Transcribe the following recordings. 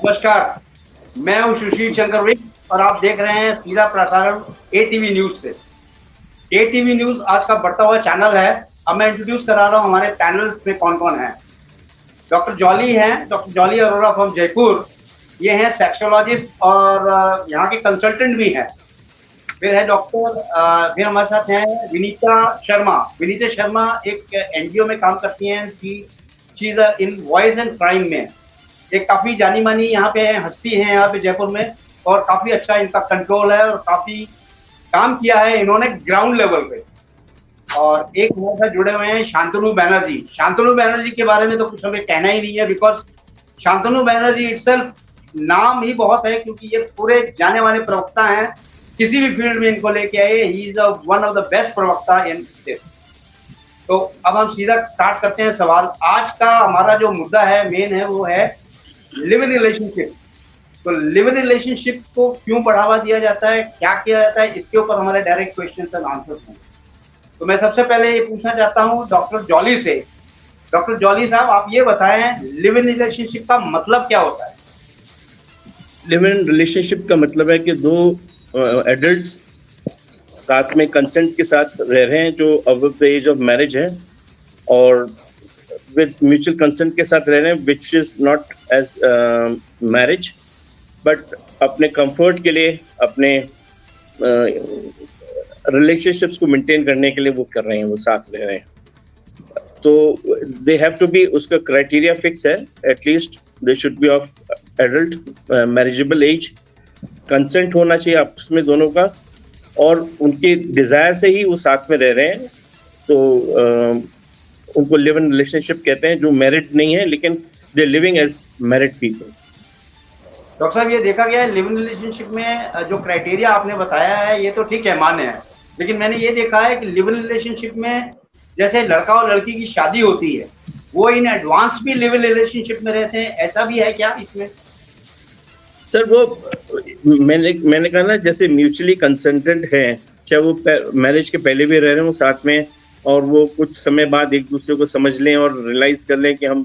नमस्कार, मैं हूं सुशील चंद्र विक और आप देख रहे हैं सीधा प्रसारण एटीवी न्यूज से। एटीवी न्यूज आज का बढ़ता हुआ चैनल है। अब मैं इंट्रोड्यूस करा रहा हूं हमारे पैनल्स में कौन कौन है। डॉक्टर जॉली हैं, doctor jolly Arora from Jaipur. ये हैं सेक्सोलॉजिस्ट और यहाँ के कंसल्टेंट भी हैं। फिर है फिर हमारे साथ हैं विनीता शर्मा। विनीता शर्मा एक एनजीओ में काम करती हैं। She is in voice and crime में एक काफी जानी मानी यहाँ पे हस्ती है यहाँ पे जयपुर में, और काफी अच्छा इनका कंट्रोल है और काफी काम किया है इन्होंने ग्राउंड लेवल पे। और एक हमारे साथ जुड़े हुए हैं शांतनु बैनर्जी। शांतनु बैनर्जी के बारे में तो कुछ हमें कहना ही नहीं है, बिकॉज शांतनु बैनर्जी इटसेल्फ नाम ही बहुत है, क्योंकि ये पूरे जाने वाले प्रवक्ता हैं। किसी भी फील्ड में इनको लेके आए, he is one of the best प्रवक्ता इन दिस। तो अब हम सीधा स्टार्ट करते हैं सवाल। आज का हमारा जो मुद्दा है मेन है वो है लिव इन रिलेशनशिप। तो लिव इन रिलेशनशिप को क्यों बढ़ावा दिया जाता है, क्या किया जाता है, इसके ऊपर हमारे डायरेक्ट क्वेश्चंस एंड आंसर्स हैं। तो मैं सबसे पहले ये पूछना चाहता हूँ डॉक्टर जॉली से। डॉक्टर जॉली साहब, आप ये बताएं लिव इन रिलेशनशिप का मतलब क्या होता है? लिव इन रिलेशनशिप का मतलब है कि दो एडल्ट्स साथ में कंसेंट के साथ रह रहे हैं जो above the age of marriage है, और with mutual consent के साथ रह रहे हैं, which is not as marriage, but अपने comfort के लिए, अपने relationships को maintain करने के लिए वो कर रहे हैं, वो साथ रह रहे हैं। तो they have to be, उसका criteria fix है, at least they should be of adult marriageable age, consent होना चाहिए आपस में दोनों का, और उनके desire से ही वो साथ में रह रहे हैं। तो उनको लिव इन रिलेशनशिप कहते हैं, जो मैरिड नहीं है लेकिन they living as married people. Doctor साहब, ये देखा गया है लिव इन रिलेशनशिप में जो क्राइटेरिया आपने बताया है ये तो ठीक है, मान्य है, लेकिन मैंने ये देखा है कि लिव इन रिलेशनशिप में जैसे लड़का और लड़की की शादी होती है, वो इन एडवांस भी लिव इन रिलेशनशिप में रहते हैं, ऐसा भी है क्या इसमें? सर, वो मैंने कहा ना, जैसे म्यूचुअली कंसेंटेड है, चाहे वो मैरिज के पहले भी रह रहे हैं वो साथ में, और वो कुछ समय बाद एक दूसरे को समझ लें और रियलाइज कर लें कि हम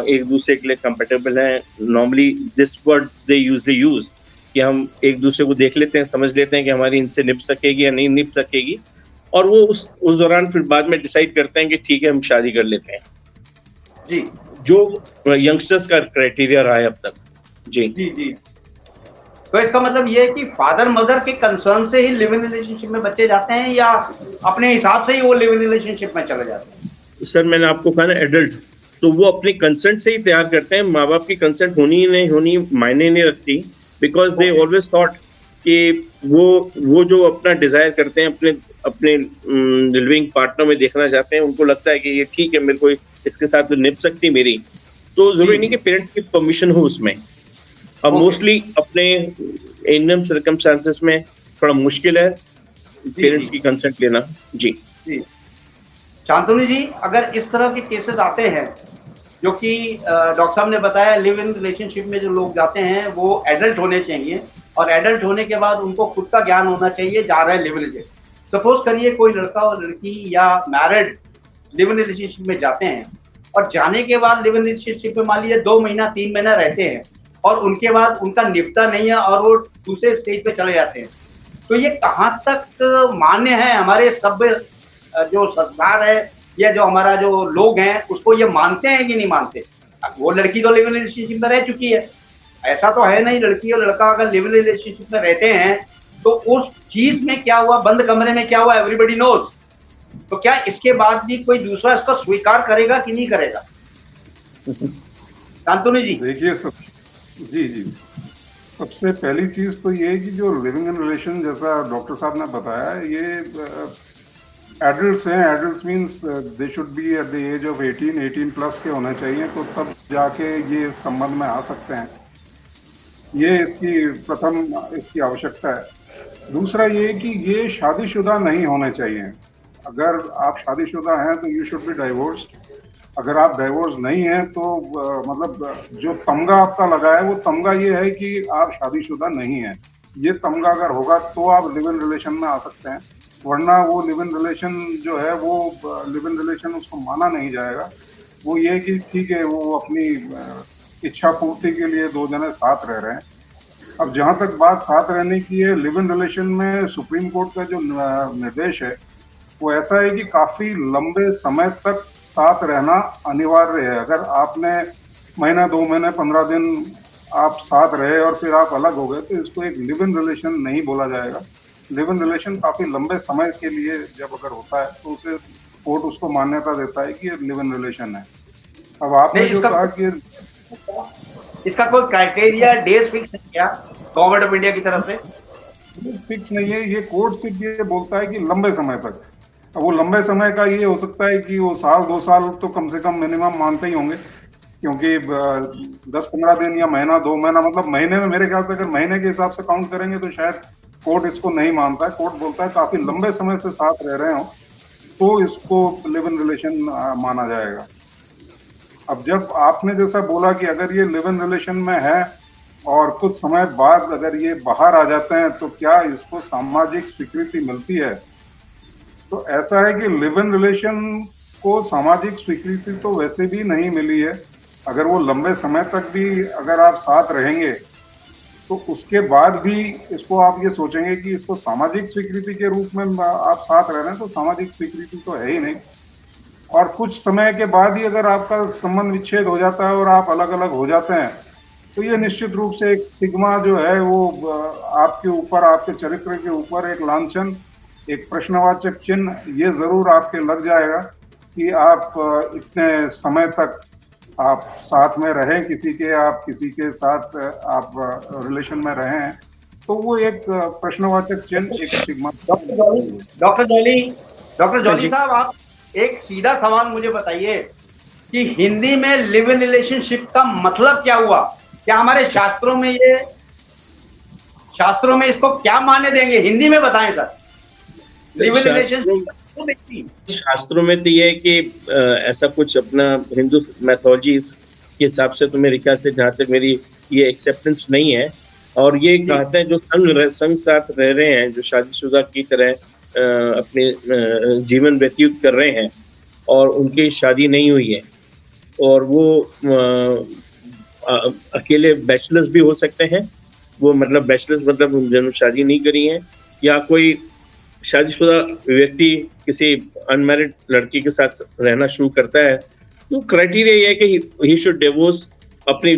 एक दूसरे के लिए कंपेटेबल हैं। Normally this word they usually use, कि हम एक दूसरे को देख लेते हैं, समझ लेते हैं कि हमारी इनसे निभ सकेगी या नहीं निभ सकेगी, और वो उस दौरान फिर बाद में डिसाइड करते हैं कि ठीक है हम शादी कर लेते हैं। जी, जो यंगस्टर्स का क्राइटेरिया रहा है अब तक। जी जी जी। तो इसका मतलब ये है कि फादर मदर के कंसर्न से ही लिव इन रिलेशनशिप में बच्चे जाते हैं, या अपने हिसाब से ही वो लिव इन रिलेशनशिप में चले जाते हैं? सर, मैंने आपको कहा ना, एडल्ट तो वो अपने कंसेंट से ही तैयार करते हैं। माँ बाप की कंसेंट होनी ही नहीं होनी मायने नहीं रखती, बिकॉज दे ऑलवेज थॉट कि वो जो अपना डिजायर करते हैं, अपने लिविंग पार्टनर में देखना चाहते हैं, उनको लगता है कि ये ठीक है, मेरे को इसके साथ तो निभ सकती मेरी। तो जरूरी नहीं कि पेरेंट्स की परमिशन हो उसमें। अब मोस्टली अपने इंडियन सर्कमस्टांसेस में थोड़ा मुश्किल है पेरेंट्स की कंसेंट लेना। जी जी। शांतनु जी, अगर इस तरह के केसेस आते हैं, जो कि डॉक्टर साहब ने बताया लिव इन रिलेशनशिप में जो लोग जाते हैं वो एडल्ट होने चाहिए, और एडल्ट होने के बाद उनको खुद का ज्ञान होना चाहिए जा रहा है लिव इन रिलेशनशिप। सपोज करिए कोई लड़का और लड़की या मैरिड लिव इन रिलेशनशिप में जाते हैं, और जाने के बाद लिव इन रिलेशनशिप में मान लीजिए 2 महीना 3 महीना रहते हैं, और उनके बाद उनका निपटा नहीं है और वो दूसरे स्टेज पे चले जाते हैं। तो ये कहाँ तक मान्य है? हमारे सभ्य जो संस्कार है या जो हमारा जो लोग हैं उसको ये मानते हैं कि नहीं मानते? वो लड़की तो लिव इन रिलेशनशिप में रह चुकी है, ऐसा तो है नहीं। लड़की और लड़का अगर लिव इन रिलेशनशिप में रहते हैं तो उस चीज में क्या हुआ, बंद कमरे में क्या हुआ, एवरीबडी नोज। तो क्या इसके बाद भी कोई दूसरा इसको स्वीकार करेगा कि नहीं करेगा? शांतनु जी। देखिए जी, सबसे पहली चीज तो ये है कि जो लिविंग इन रिलेशन, जैसा डॉक्टर साहब ने बताया, ये एडल्ट्स हैं। Adults means they should be at the age of 18 plus के होने चाहिए, तो तब जाके ये संबंध में आ सकते हैं। ये इसकी आवश्यकता है। दूसरा ये कि ये शादीशुदा नहीं होने चाहिए। अगर आप शादीशुदा हैं तो यू शुड बी डाइवोर्स्ड। अगर आप डाइवोर्स नहीं हैं तो मतलब जो तमगा आपका लगा है वो तमगा ये है कि आप शादीशुदा नहीं हैं। ये तमगा अगर होगा तो आप लिव इन रिलेशन में आ सकते हैं, वरना वो लिव इन रिलेशन जो है वो लिव इन रिलेशन उसको माना नहीं जाएगा। वो ये कि ठीक है, वो अपनी इच्छा पूर्ति के लिए दो जने साथ रह रहे हैं। अब जहां तक बात साथ रहने की है, लिव इन रिलेशन में सुप्रीम कोर्ट का जो निर्देश है वो ऐसा है कि काफी लंबे समय तक साथ रहना अनिवार्य है। अगर आपने महीना, 2 महीने, 15 दिन आप साथ रहे और फिर आप अलग हो गए तो इसको एक लिव इन रिलेशन नहीं बोला जाएगा। लिव इन रिलेशन काफी लंबे समय के लिए जब अगर होता है तो उसे कोर्ट उसको मान्यता देता है कि ये लिव इन रिलेशन है। अब आपने नहीं, जो कहा कि इसका कोई क्राइटेरिया, डेज फिक्स है क्या गवर्नमेंट ऑफ इंडिया की तरफ से? फिक्स नहीं है, ये कोर्ट सिर्फ ये बोलता है कि लंबे समय तक। अब वो लंबे समय का ये हो सकता है कि वो साल 2 साल तो कम से कम मिनिमम मानते ही होंगे, क्योंकि 10-15 दिन या महीना, 2 महीना, मतलब महीने में मेरे ख्याल से अगर महीने के हिसाब से काउंट करेंगे तो शायद कोर्ट इसको नहीं मानता है। कोर्ट बोलता है काफी लंबे समय से साथ रह रहे हो तो इसको लिव इन रिलेशन माना जाएगा। अब जब आपने जैसा बोला कि अगर ये लिव इन रिलेशन में है और कुछ समय बाद अगर ये बाहर आ जाते हैं तो क्या इसको सामाजिक स्वीकृति मिलती है, तो ऐसा है कि लिव इन रिलेशन को सामाजिक स्वीकृति तो वैसे भी नहीं मिली है। अगर वो लंबे समय तक भी अगर आप साथ रहेंगे तो उसके बाद भी इसको आप ये सोचेंगे कि इसको सामाजिक स्वीकृति के रूप में आप साथ रह रहे हैं, तो सामाजिक स्वीकृति तो है ही नहीं। और कुछ समय के बाद ही अगर आपका संबंध विच्छेद हो जाता है और आप अलग अलग हो जाते हैं तो ये निश्चित रूप से एक स्टिग्मा जो है वो आपके ऊपर, आपके चरित्र के ऊपर एक लांछन, एक प्रश्नवाचक चिन्ह ये जरूर आपके लग जाएगा कि आप इतने समय तक आप साथ में रहें, किसी के साथ आप रिलेशन में रहें, तो वो एक प्रश्नवाचक चिन्ह, एक स्टिग्मा। डॉक्टर जॉली साहब, आप एक सीधा सवाल मुझे बताइए कि हिंदी में लिव इन रिलेशनशिप का मतलब क्या हुआ? क्या हमारे शास्त्रों में इसको क्या मान्य देंगे? हिंदी में बताएं सर। लिव इन रिलेशनशिप शास्त्रों में तो ये है कि ऐसा कुछ अपना हिंदू मैथोलॉजी के हिसाब से तो मेरे ख्याल से, जहाँ तक मेरी ये एक्सेप्टेंस नहीं है, और ये कहते हैं जो संग साथ रह रहे हैं, जो शादीशुदा की तरह अपने जीवन व्यतीत कर रहे हैं और उनकी शादी नहीं हुई है और वो अकेले बैचलर्स भी हो सकते हैं, वो मतलब बैचलर्स मतलब जिन्होंने शादी नहीं करी है, या कोई शादीशुदा व्यक्ति किसी अनमैरिड लड़की के साथ रहना शुरू करता है, तो क्राइटेरिया ये है कि ही शुड डिवोर्स, अपनी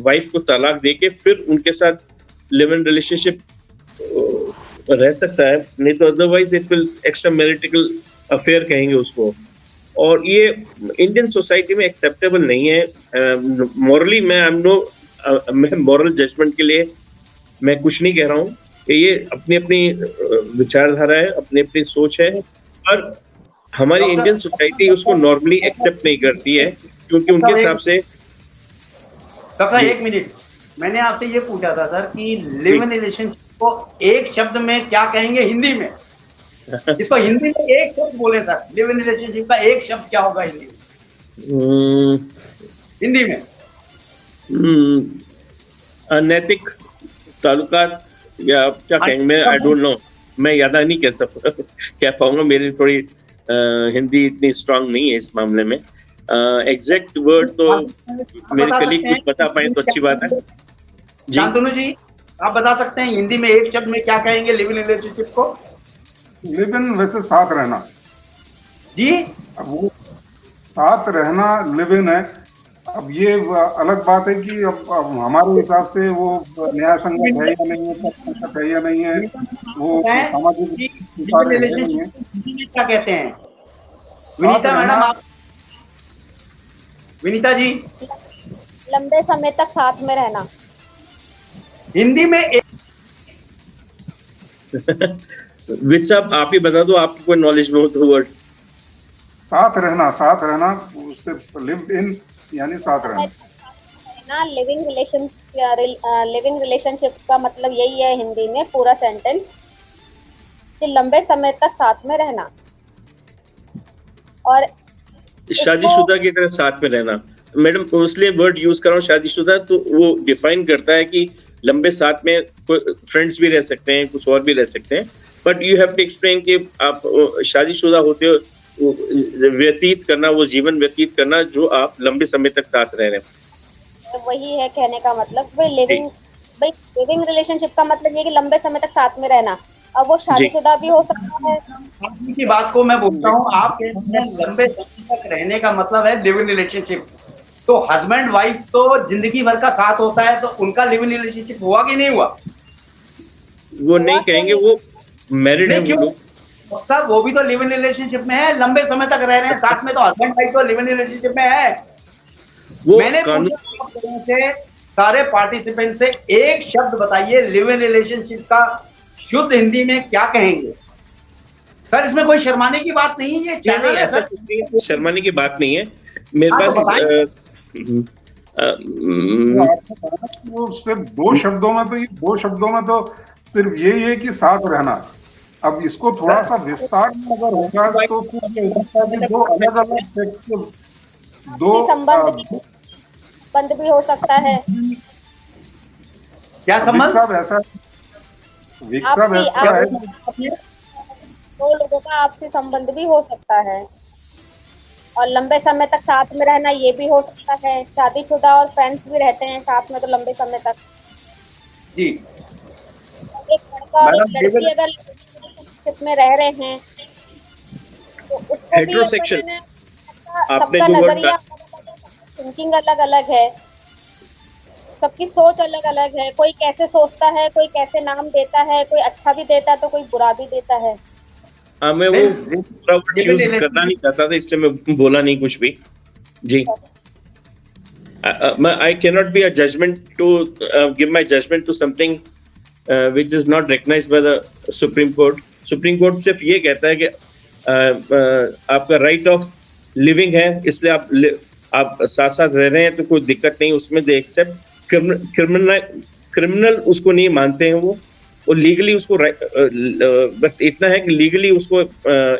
वाइफ को तलाक देके फिर उनके साथ लिव इन रिलेशनशिप रह सकता है, नहीं तो otherwise it will extra marital affair कहेंगे उसको। और ये इंडियन सोसाइटी में एक्सेप्टेबल नहीं है मॉरली। मैं मॉरल जजमेंट के लिए मैं कुछ नहीं कह रहा हूँ, ये अपनी अपनी विचारधारा है, अपनी अपनी सोच है, पर हमारी इंडियन सोसाइटी उसको नॉर्मली एक्सेप्ट नहीं करती है, क्योंकि उनके हिसाब से। डॉक्टर, 1 मिनट, मैंने आपसे ये पूछा था सर कि लिव इन रिलेशनशिप को एक शब्द में क्या कहेंगे हिंदी में? इसको हिंदी में एक शब्द बोले सर, लिव इन रिलेशनशिप का एक शब्द क्या होगा हिंदी में? हिंदी में अनैतिक ताल्लुकात या क्या कहेंगे, मैं आई डोंट नो, मैं याद नहीं कह पाऊंगा, मेरी थोड़ी हिंदी इतनी स्ट्रांग नहीं है इस मामले में। एग्जैक्ट वर्ड तो मेरे कलीग कुछ बता पाए तो अच्छी बात है। शांतनु जी, आप बता सकते हैं हिंदी में एक शब्द में क्या कहेंगे लिव इन रिलेशनशिप को? लिव इन वैसे साथ रहना जी, अब वो साथ रहना लिव इन है। अब ये अलग बात है कि अब हमारे हिसाब से वो न्याय संगत है या नहीं है, सत्य है या नहीं है, वो सामाजिक रिलेशनशिप क्या कहते हैं? विनीता मैडम, आप, विनीता जी, लंबे समय तक साथ में रहना हिंदी में विच आप ही बता दो, आपकी कोई नॉलेज में हो तो वर्ड। साथ रहना उससे लिव इन यानी साथ रहना। लिविंग रिलेशनशिप का मतलब यही है हिंदी में पूरा सेंटेंस, कि लंबे समय तक साथ में रहना। और शादीशुदा की तरह साथ में रहना, मैडम इसलिए वर्ड यूज कर रहा हूँ शादीशुदा, तो वो डिफाइन करता है कि लंबे साथ में फ्रेंड्स भी रह सकते हैं, कुछ और भी रह सकते हैं, but you have to explain कि आप शादीशुदा होते हो व्यतीत करना, वो जीवन व्यतीत करना जो आप लंबे समय तक साथ रह रहे हैं। वही है कहने का मतलब। भाई लिविंग रिलेशनशिप का मतलब ये कि लंबे समय तक साथ में रहना। अब वो शादीशुदा भी हो सकता है। आपकी की बात को मैं बोलता हूँ, आप कहते हैं लंबे समय तक रहने का मतलब है लिव इन रिलेशनशिप। तो हस्बैंड वाइफ तो जिंदगी भर का साथ होता है, तो उनका लिव इन रिलेशनशिप हुआ कि नहीं हुआ? वो नहीं कहेंगे, वो मैरिड है नहीं, वो क्यों? लोग। साहब वो भी तो लिव इन रिलेशनशिप में है, लंबे समय तक रह रहे हैं साथ में, तो हस्बैंड वाइफ तो लिव इन रिलेशनशिप में है। वो मैंने कानून पूछा आप लोगों से, सारे पार्टिसिपेंट से, एक शब्द बताइए लिव इन रिलेशनशिप का शुद्ध हिंदी में क्या कहेंगे? सर इसमें कोई शर्माने की बात नहीं है, ये नहीं, चैनल है ऐसा सर। कुछ नहीं है, शर्माने की बात नहीं है मेरे हाँ, तो पास। बताएं। तो आपने कहा कि वो सिर्फ दो शब्दों में, तो ये दो शब्दों में तो सिर्फ यही है कि साथ रहना। अब इसको थोड़ा सा विस्तार में अगर होगा तो फिर ये हो सकता है कि दो अलग अलग सेक्स के दो आपसी संबंध भी हो सकता है। क्या विक संबंध? साहब ऐसा है दो लोगों का आपसी संबंध भी हो सकता है, और लंबे समय तक साथ में रहना ये भी हो सकता है। शादीशुदा और फ्रेंड्स भी रहते हैं साथ में तो लंबे समय तक। जी, एक लड़का और एक लड़की अगर रिलेशनशिप में रह रहे हैं तो उसको भी हेटेरोसेक्सुअल, आपने सबका जो वर्ड नजरिया, थिंकिंग अलग अलग है, सबकी सोच अलग अलग है। कोई कैसे सोचता है, कोई कैसे नाम देता है, कोई अच्छा भी देता है तो कोई बुरा भी देता है। हाँ, मैं वो पूरा चूज करना नहीं चाहता था, इसलिए मैं बोला नहीं कुछ भी। जी, I cannot be a judgment to give my judgment to something which is not recognized by the Supreme Court. Supreme Court सिर्फ ये कहता है कि आपका राइट ऑफ लिविंग है, इसलिए आप साथ साथ रह रहे हैं तो कोई दिक्कत नहीं उसमें। दे एक्सेप्ट क्रिमिनल उसको नहीं मानते हैं वो लीगली उसको बस इतना है कि लीगली उसको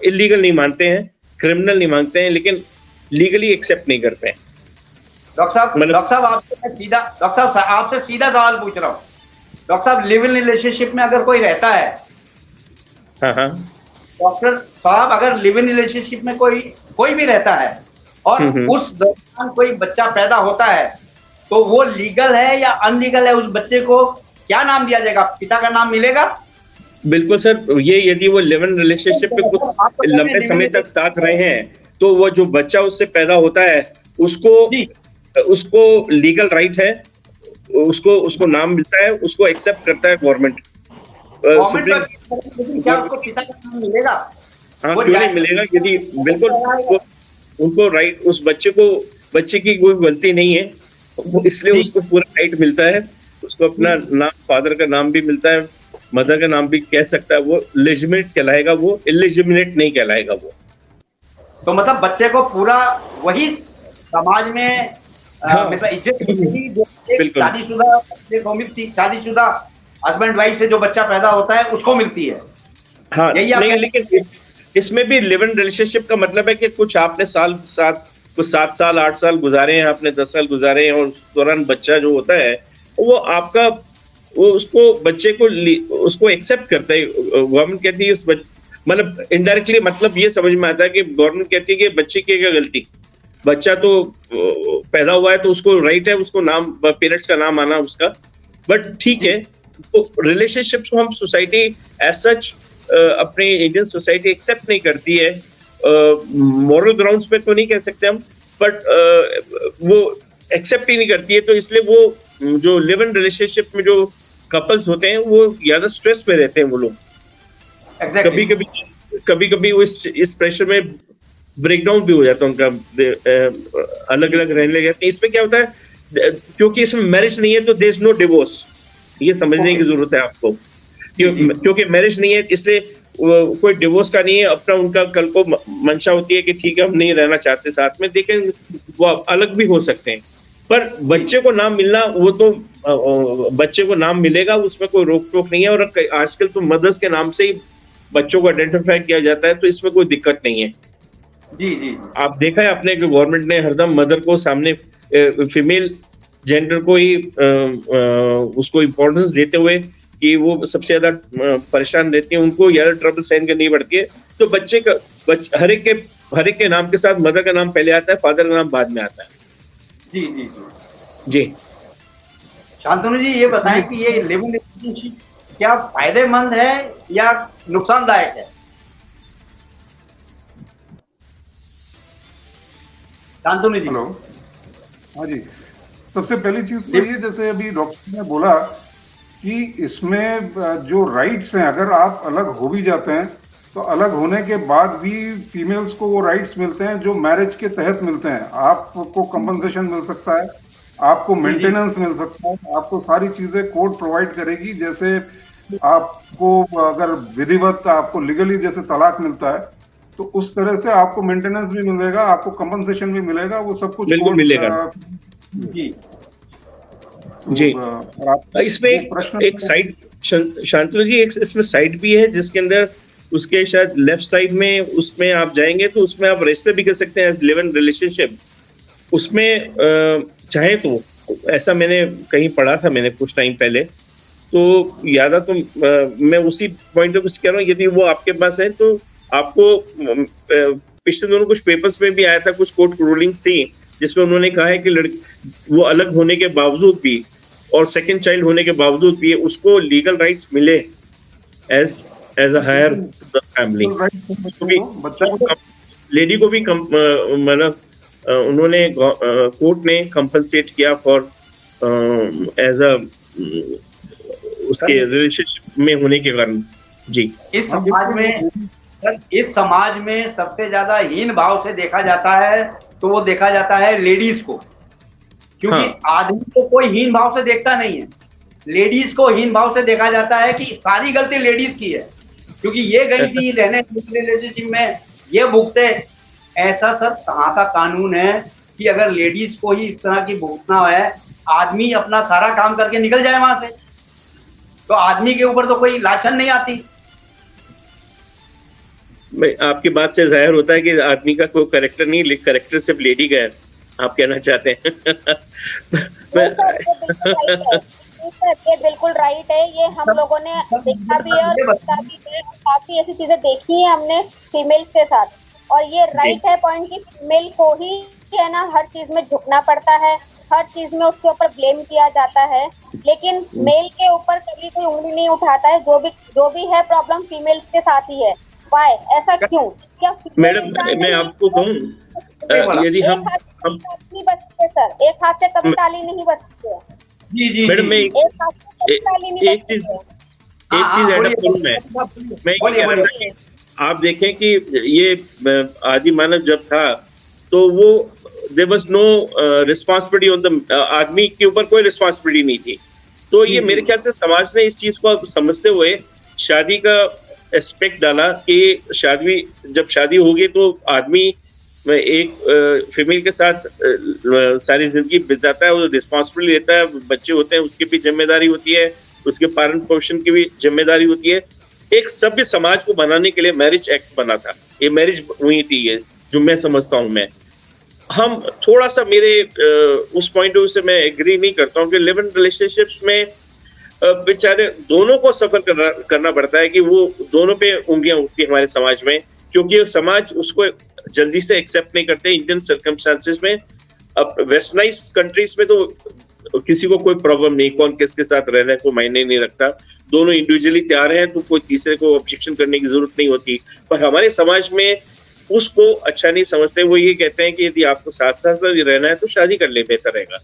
इलीगल नहीं मानते हैं, क्रिमिनल नहीं मानते हैं, लेकिन लीगली एक्सेप्ट नहीं करते हैं। डॉक्टर साहब आपसे सीधा सवाल पूछ रहा हूँ। डॉक्टर साहब, लिव इन रिलेशनशिप में अगर कोई रहता है, हाँ, डॉक्टर साहब अगर लिव इन रिलेशनशिप में कोई भी रहता है और उस दौरान कोई बच्चा पैदा होता है, तो वो लीगल है या अनलीगल है? उस बच्चे को क्या नाम दिया जाएगा? पिता का नाम मिलेगा? बिल्कुल सर, ये यदि वो लिव इन रिलेशनशिप में कुछ लंबे समय तक साथ रहे हैं तो वो जो बच्चा उससे पैदा होता है उसको लीगल राइट है, उसको नाम मिलता है, उसको एक्सेप्ट करता है गवर्नमेंट। क्या उसको पिता का नाम मिलेगा? हाँ, क्यों नहीं मिलेगा? यदि बिल्कुल उनको राइट, उस बच्चे की कोई गलती नहीं है, इसलिए उसको पूरा राइट मिलता है। उसको अपना नाम, फादर का नाम भी मिलता है, मदर का नाम भी कह सकता है। वो लेजिटिमेट कहलाएगा, वो इलेजिटिमेट नहीं कहलाएगा वो। तो मतलब बच्चे को पूरा वही समाज में मतलब इज्जत मिलेगी जो शादीशुदा बच्चे को मिलती, शादीशुदा हस्बैंड वाइफ से जो बच्चा पैदा होता है उसको मिलती है। हाँ, नहीं, लेकिन इसमें भी लिव इन रिलेशनशिप का मतलब है कि कुछ आपने कुछ 7 साल 8 साल गुजारे हैं, आपने 10 साल गुजारे हैं, और उस दौरान बच्चा जो होता है वो आपका, वो उसको बच्चे को उसको एक्सेप्ट करता है। गवर्नमेंट कहती है मतलब इनडायरेक्टली मतलब ये समझ में आता है कि गवर्नमेंट कहती है कि बच्चे की क्या गलती, बच्चा तो पैदा हुआ है तो उसको राइट है उसको नाम, पेरेंट्स का नाम आना उसका। बट ठीक है, तो रिलेशनशिप्स को हम सोसाइटी एज सच अपनी इंडियन सोसाइटी एक्सेप्ट नहीं करती है, मॉरल ग्राउंड्स पे तो नहीं कह सकते हम, बट वो एक्सेप्ट ही नहीं करती है। तो इसलिए वो जो लिव इन रिलेशनशिप में जो कपल्स होते हैं वो ज्यादा स्ट्रेस में रहते हैं वो लोग। कभी कभी वो इस प्रेशर में ब्रेकडाउन भी हो जाता है उनका, अलग अलग रहने लग जाते हैं। इसमें क्या होता है, क्योंकि इसमें मैरिज नहीं है तो देयर इज नो डिवोर्स, ये समझने की जरूरत है आपको। क्योंकि मैरिज नहीं है इसलिए कोई डिवोर्स का नहीं है। अपना उनका कल को मंशा होती है कि ठीक है हम नहीं रहना चाहते साथ में, लेकिन वो अलग भी हो सकते हैं। पर बच्चे को नाम मिलना, वो तो बच्चे को नाम मिलेगा, उसमें कोई रोक टोक नहीं है। और आजकल तो मदर्स के नाम से ही बच्चों को आइडेंटिफाई किया जाता है, तो इसमें कोई दिक्कत नहीं है। जी आप देखा है आपने कि गवर्नमेंट ने हरदम मदर को सामने, फीमेल जेंडर को ही उसको इम्पोर्टेंस देते हुए कि वो सबसे ज्यादा परेशान रहती है, उनको ज्यादा ट्रबल सहन करनी पड़ती है। तो हर एक के नाम के साथ मदर का नाम पहले आता है, फादर का नाम बाद में आता है। जी जी। शांतनु जी ये बताएं कि ये लिविंग रिलेशनशिप क्या फायदेमंद है या नुकसानदायक है? शांतनु जी। हेलो, हाँ जी। सबसे पहली चीज तो ये, जैसे अभी डॉक्टर ने बोला कि इसमें जो राइट्स हैं, अगर आप अलग हो भी जाते हैं तो अलग होने के बाद भी फीमेल्स को वो राइट्स मिलते हैं जो मैरिज के तहत मिलते हैं। आपको कंपनसेशन मिल सकता है, आपको मेंटेनेंस मिल सकता है, आपको सारी चीजें कोर्ट प्रोवाइड करेगी। जैसे आपको अगर विधिवत आपको लीगली जैसे तलाक मिलता है तो उस तरह से आपको मेंटेनेंस भी मिलेगा, आपको कंपनसेशन भी मिलेगा, वो सब कुछ बिल्कुल मिलेगा। जी जी। और इसमें एक साइड, शांतनु जी, एक इसमें साइड भी है जिसके अंदर उसके शायद लेफ्ट साइड में उसमें आप जाएंगे तो उसमें आप रजिस्टर भी कर सकते हैं एज लिव इन रिलेशनशिप। उसमें चाहे तो, ऐसा मैंने कहीं पढ़ा था मैंने कुछ टाइम पहले, तो याद आ तो मैं उसी पॉइंट ऑफ कह रहा हूँ, यदि वो आपके पास है तो आपको पिछले दिनों कुछ पेपर्स में भी आया था, कुछ कोर्ट रूलिंग्स थी जिसमें उन्होंने कहा है कि वो अलग होने के बावजूद भी और सेकंड चाइल्ड होने के बावजूद भी उसको लीगल राइट्स मिले as a higher family. Lady को भी मतलब उन्होंने कोर्ट ने कंपनसेट किया फॉर एज अ उसके रिलेशनशिप में होने के कारण। जी। इस समाज में सबसे ज्यादा हीन भाव से देखा जाता है तो वो देखा जाता है लेडीज को, क्योंकि आदमी को कोई हीन भाव से देखता नहीं है, लेडीज को हीन भाव से देखा जाता है कि सारी गलती लेडीज की है, क्योंकि ये गई थी रहने रिलेशनशिप में, ये भुगते। ऐसा सर कहाँ का कानून है कि अगर लेडीज को ही इस तरह की भुगतना है, आदमी अपना सारा काम करके निकल जाए वहां से, तो आदमी के ऊपर तो कोई लाछन नहीं आती। आपकी बात से जाहिर होता है कि आदमी का कोई कैरेक्टर नहीं, कैरेक्टर सिर्फ लेडी का है, आप कहना चाहते हैं। ये बिल्कुल राइट है, ये हम लोगों ने देखा भी है और काफी ऐसी चीजें देखी है हमने फीमेल के साथ, और ये राइट है पॉइंट कि फीमेल को ही है ना हर चीज में झुकना पड़ता है, हर चीज में उसके ऊपर ब्लेम किया जाता है, लेकिन मेल के ऊपर कभी कोई उंगली नहीं उठाता है। जो भी है प्रॉब्लम फीमेल के साथ ही है। वाई, ऐसा क्यों? क्या मैडम मैं आपको कहूँ, यदि हम नहीं बचते सर, एक हाथ से कभी ताली नहीं बजती है। जी मैडम मैं एक चीज ऐड अप करूँ, मैं कह रहा था कि आप देखें कि ये आदि मानव जब था तो वो there was no responsibility on the, आदमी के ऊपर कोई रिस्पांसिबिलिटी नहीं थी। तो ये मेरे ख्याल से समाज ने इस चीज को समझते हुए शादी का एस्पेक्ट डाला कि जब शादी होगी तो आदमी एक फीमेल के साथ सारी जिंदगी बिताता है, वो रिस्पॉन्सिबिलिटी लेता है, बच्चे होते हैं उसकी भी जिम्मेदारी होती है, उसके पालन पोषण की भी जिम्मेदारी होती है। एक सभ्य समाज को बनाने के लिए मैरिज एक्ट बना था, ये मैरिज हुई थी, ये जो मैं समझता हूँ। मैं हम थोड़ा सा मेरे उस पॉइंट ऑफ व्यू से मैं एग्री नहीं करता हूँ कि लिव इन रिलेशनशिप्स में बेचारे दोनों को सफर करना पड़ता है कि वो दोनों पे उंगलियां उठती है हमारे समाज में, क्योंकि समाज उसको जल्दी से एक्सेप्ट नहीं करते इंडियन सर्कमस्टांसेस में। अब वेस्टर्नाइज कंट्रीज में तो किसी को कोई प्रॉब्लम नहीं, कौन किसके साथ रहना है कोई मायने नहीं रखता, दोनों इंडिविजुअली तैयार हैं तो कोई तीसरे को ऑब्जेक्शन करने की जरूरत नहीं होती। पर हमारे समाज में उसको अच्छा नहीं समझते, वो ये कहते हैं कि यदि आपको साथ साथ रहना है तो शादी कर ले, बेहतर रहेगा।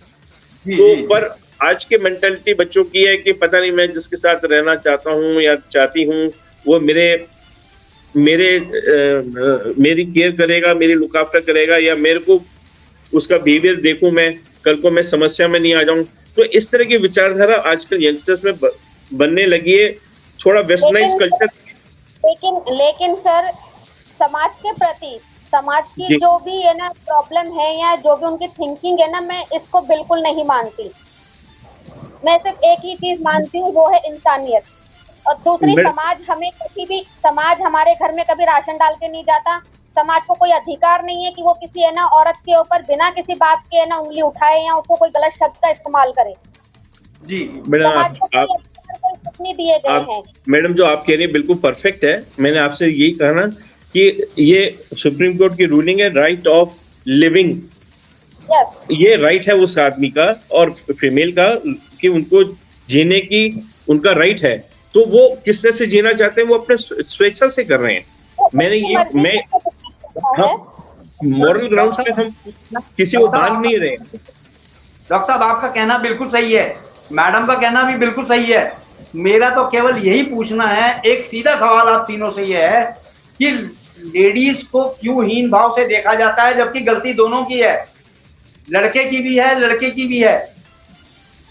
तो पर आज की मेंटालिटी बच्चों की है कि पता नहीं मैं जिसके साथ रहना चाहता हूँ या चाहती हूँ वो मेरी केयर करेगा, मेरी लुक आफ्टर करेगा, या मेरे को उसका बिहेवियर देखूं मैं, कल को मैं समस्या में नहीं आ जाऊं। तो इस तरह की विचारधारा आजकल यंगस्टर्स में बनने लगी है, थोड़ा वेस्टर्नाइज कल्चर। लेकिन सर समाज के प्रति, समाज की जो भी है ना प्रॉब्लम है या जो भी उनकी थिंकिंग है ना, मैं इसको बिल्कुल नहीं मानती। मैं सिर्फ एक ही चीज मानती हूँ, वो है इंसानियत। और दूसरी, समाज हमारे घर में कभी राशन डाल के नहीं जाता। समाज को कोई अधिकार नहीं है कि वो किसी है ना औरत के ऊपर बिना किसी बात के है ना उंगली उठाए या उसको कोई गलत शब्द का इस्तेमाल करे। जी मैडम दिए गए हैं। मैडम जो आप कह रही है बिल्कुल परफेक्ट है। मैंने आपसे यही कहा ना कि ये सुप्रीम कोर्ट की रूलिंग है, राइट ऑफ लिविंग यस ये राइट है उस आदमी का और फीमेल का कि उनको जीने की उनका राइट है, तो वो किस तरह से जीना चाहते हैं वो अपने स्वेच्छा से कर रहे हैं। मैंने ये मैं हम मॉरल ग्राउंड्स पे हम किसी को बांध नहीं रहे। डॉक्टर साहब आपका कहना बिल्कुल सही है, मैडम का कहना भी बिल्कुल सही है। मेरा तो केवल यही पूछना है, एक सीधा सवाल आप तीनों से ये है कि लेडीज को क्यों हीन भाव से देखा जाता है, जबकि गलती दोनों की है, लड़के की भी है लड़के की भी है।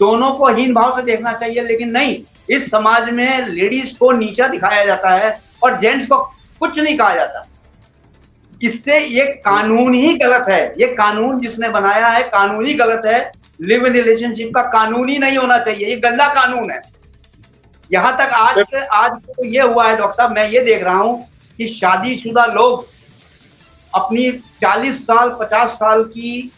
दोनों को हीन भाव से देखना चाहिए, लेकिन नहीं, इस समाज में लेडीज को नीचा दिखाया जाता है और जेंट्स को कुछ नहीं कहा जाता। इससे ये कानून ही गलत है, ये कानून जिसने बनाया है कानून ही गलत है। लिव इन रिलेशनशिप का कानून ही नहीं होना चाहिए, ये गंदा कानून है। यहां तक आज तो ये हुआ है डॉक्टर साहब, मैं ये देख रहा हूं कि शादीशुदा लोग अपनी 40 साल 50 साल की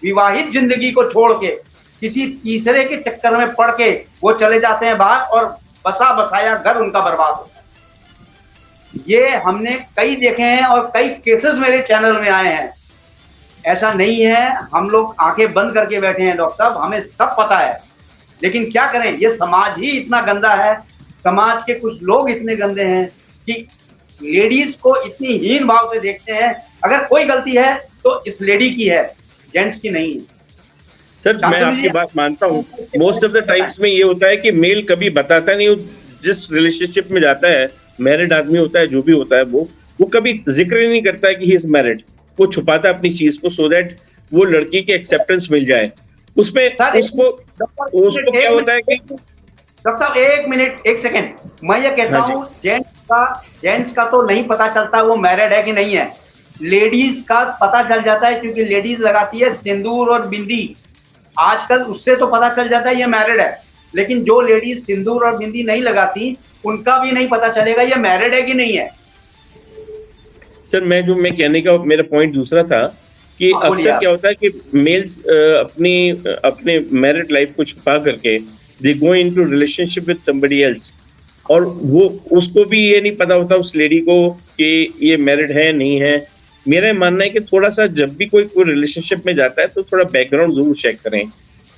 विवाहित जिंदगी को छोड़ के किसी तीसरे के चक्कर में पड़ के वो चले जाते हैं बाहर और बसा बसाया घर उनका बर्बाद होता है। ये हमने कई देखे हैं और कई केसेस मेरे चैनल में आए हैं। ऐसा नहीं है हम लोग आंखें बंद करके बैठे हैं डॉक्टर साहब, हमें सब पता है, लेकिन क्या करें, ये समाज ही इतना गंदा है, समाज के कुछ लोग इतने गंदे हैं कि लेडीज को इतनी हीन भाव से देखते हैं। अगर कोई गलती है तो इस लेडी की है, जेंट्स की नहीं है। सर मैं आपकी बात मानता हूँ, मोस्ट ऑफ द टाइम्स में ये होता है कि मेल कभी बताता नहीं, जिस रिलेशनशिप में जाता है, मैरिड आदमी होता है जो भी होता है वो कभी जिक्र ही नहीं करता है कि ही इज मैरिड। वो छुपाता है अपनी चीज को सो दैट वो लड़की की एक्सेप्टेंस मिल जाए उसमें। उसको क्या होता है कि डॉक्टर साहब एक मिनट एक सेकेंड, मैं ये कहता हूँ जेंट्स का तो नहीं पता चलता वो मैरिड है कि नहीं है, लेडीज का पता चल जाता है, क्योंकि लेडीज लगाती है सिंदूर और बिंदी। आजकल उससे तो पता चल जाता है ये मैरिड है, लेकिन जो लेडीज सिंदूर और बिंदी नहीं लगाती उनका भी नहीं पता चलेगा ये मैरिड है कि नहीं है। सर मैं कहने का मेरा पॉइंट दूसरा था कि अक्सर क्या होता है कि मेल्स अपने मैरिड लाइफ को छुपा करके they go into relationship with somebody else, और वो उसको भी ये नहीं पता होता उस लेडी को कि ये मैरिड है नहीं है। मेरा मानना है कि थोड़ा सा जब भी कोई रिलेशनशिप में जाता है तो थोड़ा बैकग्राउंड जरूर चेक करें,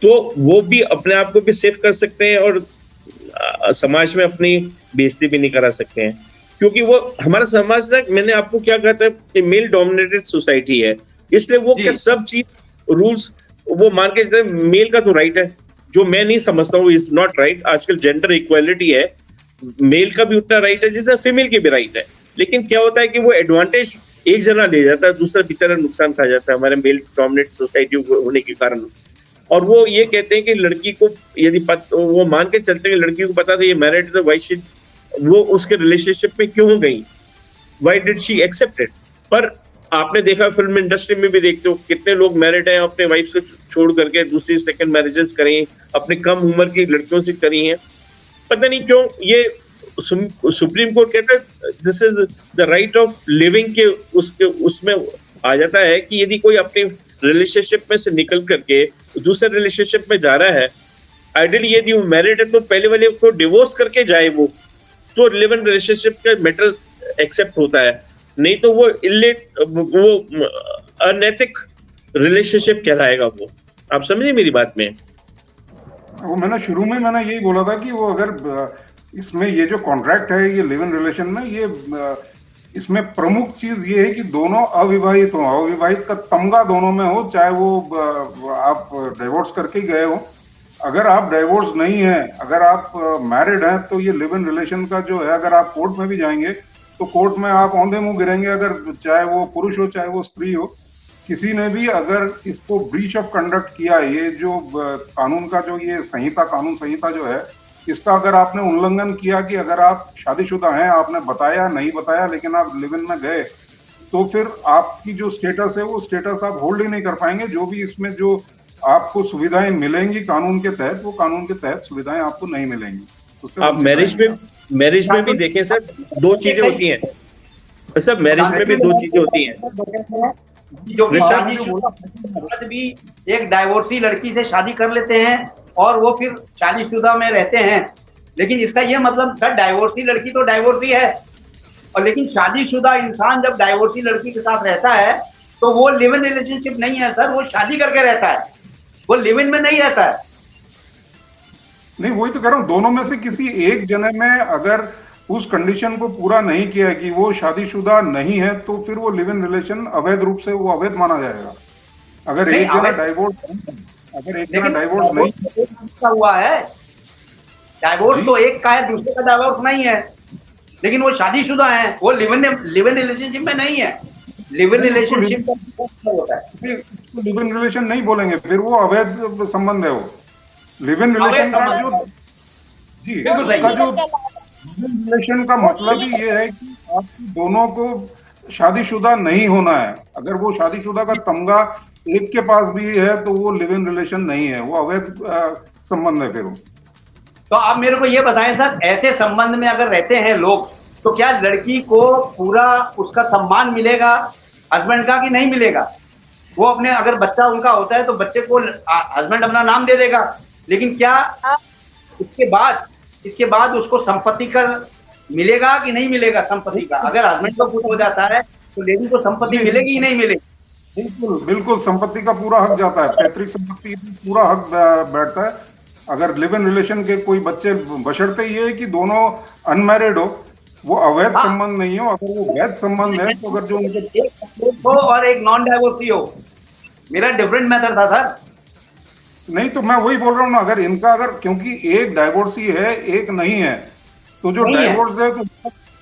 तो वो भी अपने आप को भी सेफ कर सकते हैं और समाज में अपनी बेइज्जती भी नहीं करा सकते हैं। क्योंकि वो हमारा समाज ना, मैंने आपको क्या कहा था, मेल डोमिनेटेड सोसाइटी है, इसलिए वो क्या सब चीज रूल्स वो मान के चलते। मेल का तो राइट है, जो मैं नहीं समझता हूँ इज नॉट राइट। आजकल जेंडर इक्वालिटी है, मेल का भी उतना राइट है जितना फीमेल की भी राइट है, लेकिन क्या होता है कि वो एडवांटेज एक जना ले जाता है, दूसरा बेचारा नुकसान खा जाता है हमारे मेल डोमिनेटेड सोसाइटी होने के कारण। और वो ये कहते हैं कि लड़की को यदि वो मान के चलते हैं कि लड़की को पता था ये मैरिड है, वाई शी वो उसके रिलेशनशिप में क्यों गई, why did she accept it. पर आपने देखा फिल्म इंडस्ट्री में भी देखते हो कितने लोग मैरिड हैं, अपने वाइफ से छोड़ करके दूसरी सेकंड मैरिजेस करी, अपने कम उम्र की लड़कियों से करी हैं। पता नहीं क्यों ये सुप्रीम कोर्ट कहता है this is the right of living के उसमें आ जाता है कि यदि कोई अपने रिलेशनशिप में से निकल करके दूसरे रिलेशनशिप में जा रहा है, आइडियली यदि वो मैरिड है तो पहले वाले को डिवोर्स करके जाए, वो तो लिव इन रिलेशनशिप का मैटर एक्सेप्ट होता है, नहीं तो वो अनैतिक रिलेशनशिप कहलाएगा। वो आप समझे मेरी बात में? वो मैंने शुरू में मैंने यही बोला था कि वो अगर इसमें ये जो कॉन्ट्रैक्ट है ये लिव इन रिलेशन में, ये इसमें प्रमुख चीज ये है कि दोनों अविवाहित हो, अविवाहित का तमगा दोनों में हो, चाहे वो आप डिवोर्स करके गए हो। अगर आप डिवोर्स नहीं है, अगर आप मैरिड हैं, तो ये लिव इन रिलेशन का जो है, अगर आप कोर्ट में भी जाएंगे तो कोर्ट में आप औंधे मुंह गिरेंगे, अगर चाहे वो पुरुष हो चाहे वो स्त्री हो। किसी ने भी अगर इसको ब्रीच ऑफ कंडक्ट किया, ये जो कानून का जो ये कानून संहिता जो है, इसका अगर आपने उल्लंघन किया कि अगर आप शादीशुदा हैं, आपने बताया नहीं बताया लेकिन आप लिव इन में गए, तो फिर आपकी जो स्टेटस है वो स्टेटस आप होल्ड ही नहीं कर पाएंगे। जो भी इसमें जो आपको सुविधाएं मिलेंगी कानून के तहत, वो कानून के तहत सुविधाएं आपको नहीं मिलेंगी। आप मैरिज में भी देखें सर, दो चीजें होती हैं सर, मैरिज में भी दो चीजें होती हैं। जो भी एक डाइवोर्सी लड़की से शादी कर लेते हैं और वो फिर शादीशुदा में रहते हैं, लेकिन इसका ये मतलब सर डाइवोर्सी लड़की तो डाइवोर्सी है, और लेकिन शादीशुदा इंसान जब डाइवोर्सी लड़की के साथ रहता है तो वो लिव इन रिलेशनशिप नहीं है सर, वो शादी करके रहता है, वो लिव इन में नहीं रहता है। नहीं, वही तो कह रहा हूँ, दोनों में से किसी एक जने में अगर उस कंडीशन को पूरा नहीं किया कि वो शादीशुदा नहीं है, तो फिर वो लिव इन रिलेशन अवैध रूप से वो अवैध माना जाएगा। अगर नहीं, एक जना अवैध- डाइवोर्स अगर एक जना लेकिन डाइवोर्स नहीं, का हुआ है, डाइवोर्स जी। तो एक का है, दूसरे का डाइवोर्स नहीं है, लेकिन वो शादीशुदा है, वो लिव इन रिलेशनशिप में नहीं है। लिव इन नहीं, उसको रिलेशनशिप का होता है। लिव इन रिलेशन नहीं बोलेंगे, फिर वो अवैध संबंध है। वो लिव इन अवैध रिलेशन का संबंध जो जी बिल्कुल सही उसका है। जो रिलेशन का मतलब ही ये है कि आप दोनों को शादीशुदा नहीं होना है। अगर वो शादीशुदा का तमगा एक के पास भी है तो वो लिव इन रिलेशन नहीं है, वो अवैध संबंध है फिर वो। तो आप मेरे को ये बताएं सर, ऐसे संबंध में अगर रहते हैं लोग, तो क्या लड़की को पूरा उसका सम्मान मिलेगा हस्बैंड का कि नहीं मिलेगा? वो अपने, अगर बच्चा उनका होता है तो बच्चे को हस्बैंड अपना नाम दे देगा, लेकिन क्या इसके बाद उसको संपत्ति का मिलेगा कि नहीं मिलेगा? संपत्ति का अगर हस्बैंड को कुछ हो जाता है तो लेडी को संपत्ति मिलेगी कि नहीं मिलेगी? बिल्कुल बिल्कुल, संपत्ति का पूरा हक जाता है, पैतृक संपत्ति का पूरा हक बैठता है। अगर लिव इन रिलेशन के कोई बच्चे, बशर्ते ये है कि दोनों अनमैरिड हो, वो अवैध संबंध नहीं हो। अगर वो वैध संबंध है तो अगर जो उनके एक डाइवोर्स हो और एक नॉन डाइवोर्सी हो, मेरा डिफरेंट मेथड था सर। नहीं, तो मैं वही बोल रहा हूँ ना, अगर इनका अगर, क्योंकि एक डाइवोर्सी है एक नहीं है, तो जो नहीं है। डाइवोर्स है तो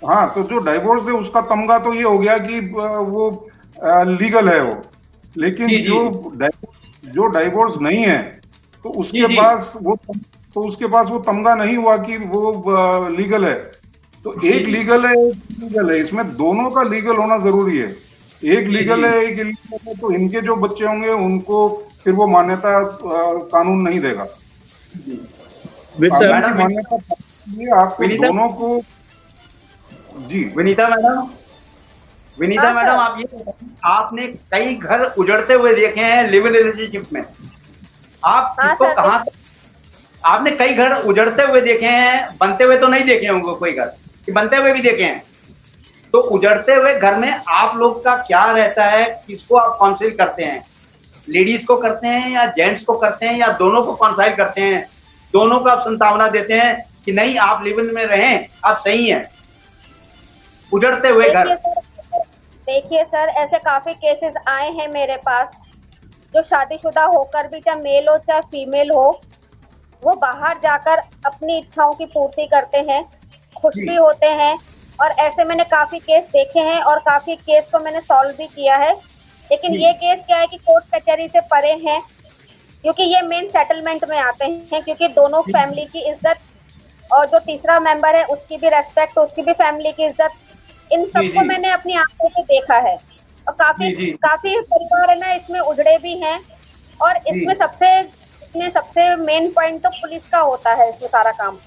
हाँ, तो जो डाइवोर्स है उसका तमगा तो ये हो गया कि वो लीगल है वो। लेकिन जी, जी। जो डाइवोर्स नहीं है तो उसके जी। पास वो तमगा नहीं हुआ कि वो लीगल है। तो एक लीगल है एक लीगल है, इसमें दोनों का लीगल होना जरूरी है। एक लीगल है एक इलीगल है, तो इनके जो बच्चे होंगे उनको फिर वो मान्यता कानून नहीं देगा। सर, कानून की मान्यता ये आपको विनीता- दोनों को जी विनीता मैडम, हाँ, सर। आप ये बताइए, आपने कई घर उजड़ते हुए देखे हैं लिव इन रिलेशनशिप में, आप हाँ, इसको सर। कहाँ, आपने कई घर उजड़ते हुए देखे हैं, बनते हुए तो नहीं देखे होंगे कोई घर, कि बनते हुए भी देखे हैं। तो उजड़ते हुए घर में आप लोग का क्या रहता है, किसको आप काउंसिल करते हैं? लेडीज को करते हैं या जेंट्स को करते हैं या दोनों को काउंसिल करते हैं? दोनों को आप संभावना देते हैं कि नहीं आप लिव इन में रहें, आप सही हैं? उजड़ते हुए घर, देखिए सर, ऐसे काफी केसेस आए हैं मेरे पास, जो शादीशुदा होकर भी, चाहे मेल हो चाहे फीमेल हो, वो बाहर जाकर अपनी इच्छाओं की पूर्ति करते हैं, खुश भी होते हैं। और ऐसे मैंने काफी केस देखे हैं और काफी केस को मैंने सॉल्व भी किया है। लेकिन ये केस क्या है कि कोर्ट कचहरी से परे हैं, क्योंकि ये मेन सेटलमेंट में आते हैं, क्योंकि दोनों फैमिली की इज्जत और जो तीसरा मेंबर है उसकी भी रेस्पेक्ट, उसकी भी फैमिली की इज्जत, इन सबको मैंने अपनी आंखों से देखा है। और काफी परिवार है ना इसमें उजड़े भी हैं। और इसमें सबसे मेन पॉइंट तो पुलिस का होता है इसमें सारा काम,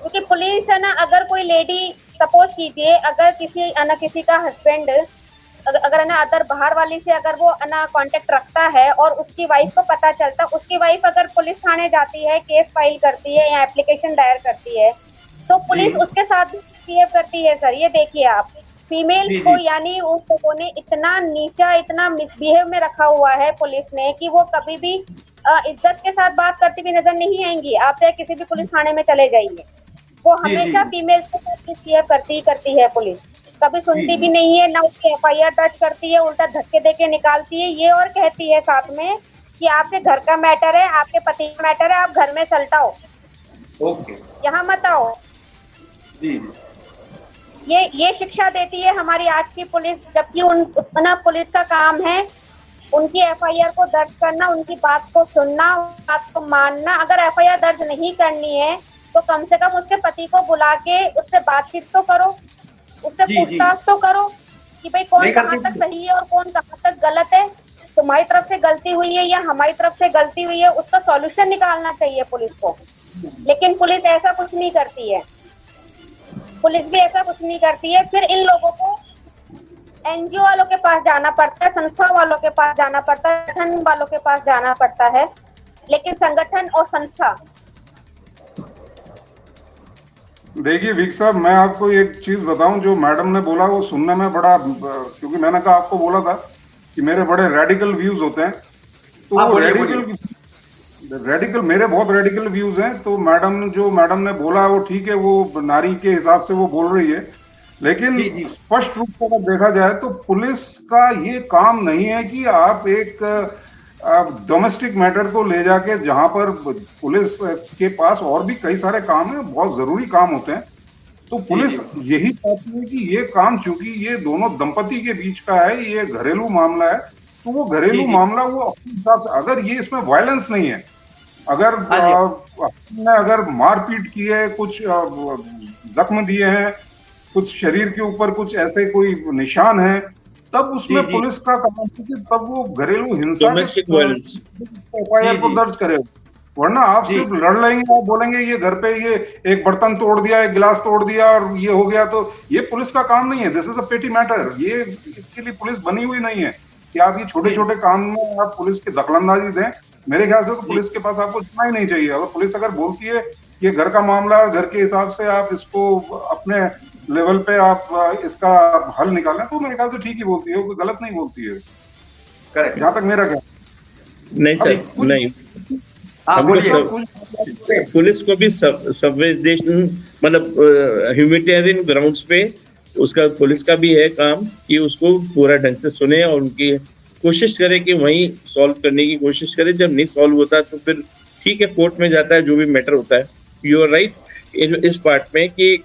क्योंकि पुलिस है ना, अगर कोई लेडी, सपोज कीजिए, अगर किसी का हस्बैंड अगर ना अदर बाहर वाली से अगर वो ना कांटेक्ट रखता है और उसकी वाइफ को पता चलता, उसकी वाइफ अगर पुलिस थाने जाती है, केस फाइल करती है या एप्लीकेशन दायर करती है, तो पुलिस उसके साथ भी मिसबिहेव करती है सर। ये देखिए आप, फीमेल को यानी उन लोगों ने इतना नीचा, इतना मिसबिहेव में रखा हुआ है पुलिस ने कि वो कभी भी इज्जत के साथ बात करती हुई नजर नहीं आएंगी। आप चाहे किसी भी पुलिस थाने में चले जाइए, वो हमेशा फीमेल के साथ मिसबिहेव करती है पुलिस। कभी सुनती भी नहीं है, ना उसकी एफआईआर दर्ज करती है, उल्टा धक्के देके निकालती है। ये और कहती है साथ में कि आपके घर का मैटर है, आपके पति का मैटर है, आप घर में सलटाओ, ओके, यहाँ मत आओ। जी, ये शिक्षा देती है हमारी आज की पुलिस, जबकि पुलिस का काम है उनकी एफआईआर को दर्ज करना, उनकी बात को सुनना, बात को मानना। अगर एफआईआर दर्ज नहीं करनी है तो कम से कम उसके पति को बुला के उससे बातचीत तो करो, उससे पूछताछ तो करो कि भाई कौन कहाँ तक सही है और कौन कहाँ तक गलत है, तुम्हारी तरफ से गलती हुई है या हमारी तरफ से गलती हुई है, उसका सॉल्यूशन निकालना चाहिए पुलिस को। लेकिन पुलिस ऐसा कुछ नहीं करती है, पुलिस भी ऐसा कुछ नहीं करती है। फिर इन लोगों को एनजीओ वालों के पास जाना पड़ता है, संस्था वालों के पास जाना पड़ता है, संगठन वालों के पास जाना पड़ता है। लेकिन संगठन और संस्था देखिए विक साहब, मैं आपको एक चीज बताऊं, जो मैडम ने बोला वो सुनने में बड़ा, क्योंकि मैंने कहा आपको बोला था कि मेरे बड़े रेडिकल व्यूज होते हैं, तो हाँ, वो बोलिए, रेडिकल मेरे बहुत रेडिकल व्यूज हैं। तो मैडम ने बोला वो ठीक है, वो नारी के हिसाब से वो बोल रही है, लेकिन जी, जी। स्पष्ट रूप से अगर देखा जाए तो पुलिस का ये काम नहीं है कि आप एक डोमेस्टिक मैटर को ले जाके, जहां पर पुलिस के पास और भी कई सारे काम है, बहुत जरूरी काम होते हैं, तो पुलिस यही चाहती है कि ये काम, चूंकि ये दोनों दंपति के बीच का है, ये घरेलू मामला है, तो वो घरेलू मामला वो अपने हिसाब से, अगर ये इसमें वायलेंस नहीं है, अगर अगर मारपीट की है, कुछ जख्म दिए हैं, कुछ शरीर के ऊपर कुछ ऐसे कोई निशान है, तब उसमें पुलिस का काम है कि तब वो घरेलू हिंसा डोमेस्टिक वायलेंस एफआईआर को दर्ज करे। वरना आप सिर्फ लड़ लेंगे, आप बोलेंगे ये घर पे ये एक बर्तन तोड़ दिया, एक गिलास तोड़ दिया और ये हो गया, तो ये पुलिस का काम नहीं है। दिस इज अ पेटी मैटर। ये इसके लिए पुलिस बनी हुई नहीं है कि आप ये छोटे छोटे काम में आप पुलिस की दखलंदाजी दें। मेरे ख्याल से तो पुलिस के पास आपको जाना ही नहीं चाहिए। अगर पुलिस अगर बोलती है ये घर का मामला, घर के हिसाब से आप इसको अपने लेवल पे आप इसका हल निकालें, तो मेरे ख्याल से ठीक ही बोलती है, वो गलत नहीं बोलती है। करेक्ट। जहां तक मेरा क्या, नहीं सर, नहीं, पुलिस को भी संवेदनशील, मतलब ह्यूमैनिटेरियन ग्राउंड्स पे उसका, पुलिस का भी है काम कि उसको पूरा ढंग से सुने और उनकी कोशिश करे कि वहीं सॉल्व करने की कोशिश करे। जब नहीं सॉल्व होता तो फिर ठीक है, कोर्ट में जाता है, जो भी मैटर होता है। यू आर राइट इस पार्ट में कि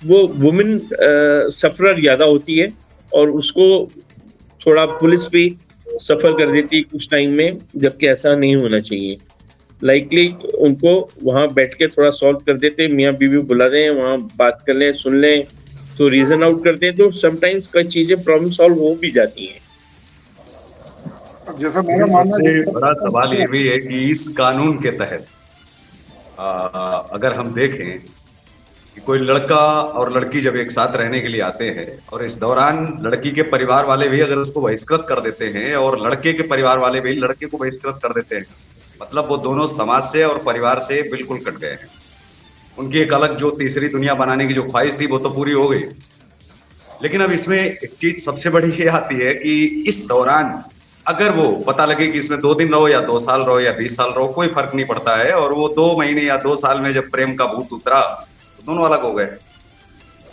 वो वुमेन सफरर ज्यादा होती है और उसको थोड़ा पुलिस भी सफर कर देती है कुछ टाइम में, जबकि ऐसा नहीं होना चाहिए। लाइकली उनको वहां बैठ के थोड़ा सॉल्व कर देते, मियाँ बीवी बुला दें, वहां बात कर लें, सुन लें, तो रीजन आउट करते हैं, तो समटाइम्स कई चीजें प्रॉब्लम सॉल्व हो भी जाती हैं। जैसा मेरा मानना सबसे बड़ा सवाल ये भी है कि इस कानून के तहत अगर हम देखें कि कोई लड़का और लड़की जब एक साथ रहने के लिए आते हैं और इस दौरान लड़की के परिवार वाले भी अगर उसको बहिष्कृत कर देते हैं और लड़के के परिवार वाले भी लड़के को बहिष्कृत कर देते हैं, मतलब वो दोनों समाज से और परिवार से बिल्कुल कट गए हैं। उनकी एक अलग जो तीसरी दुनिया बनाने की जो ख्वाहिश थी वो तो पूरी हो गई। लेकिन अब इसमें एक चीज सबसे बड़ी ये आती है कि इस दौरान अगर वो पता लगे कि इसमें 2 दिन रहो या 2 साल रहो या 20 साल रहो, कोई फर्क नहीं पड़ता है, और वो 2 महीने या 2 साल में जब प्रेम का भूत उतरा तो दोनों अलग हो गए।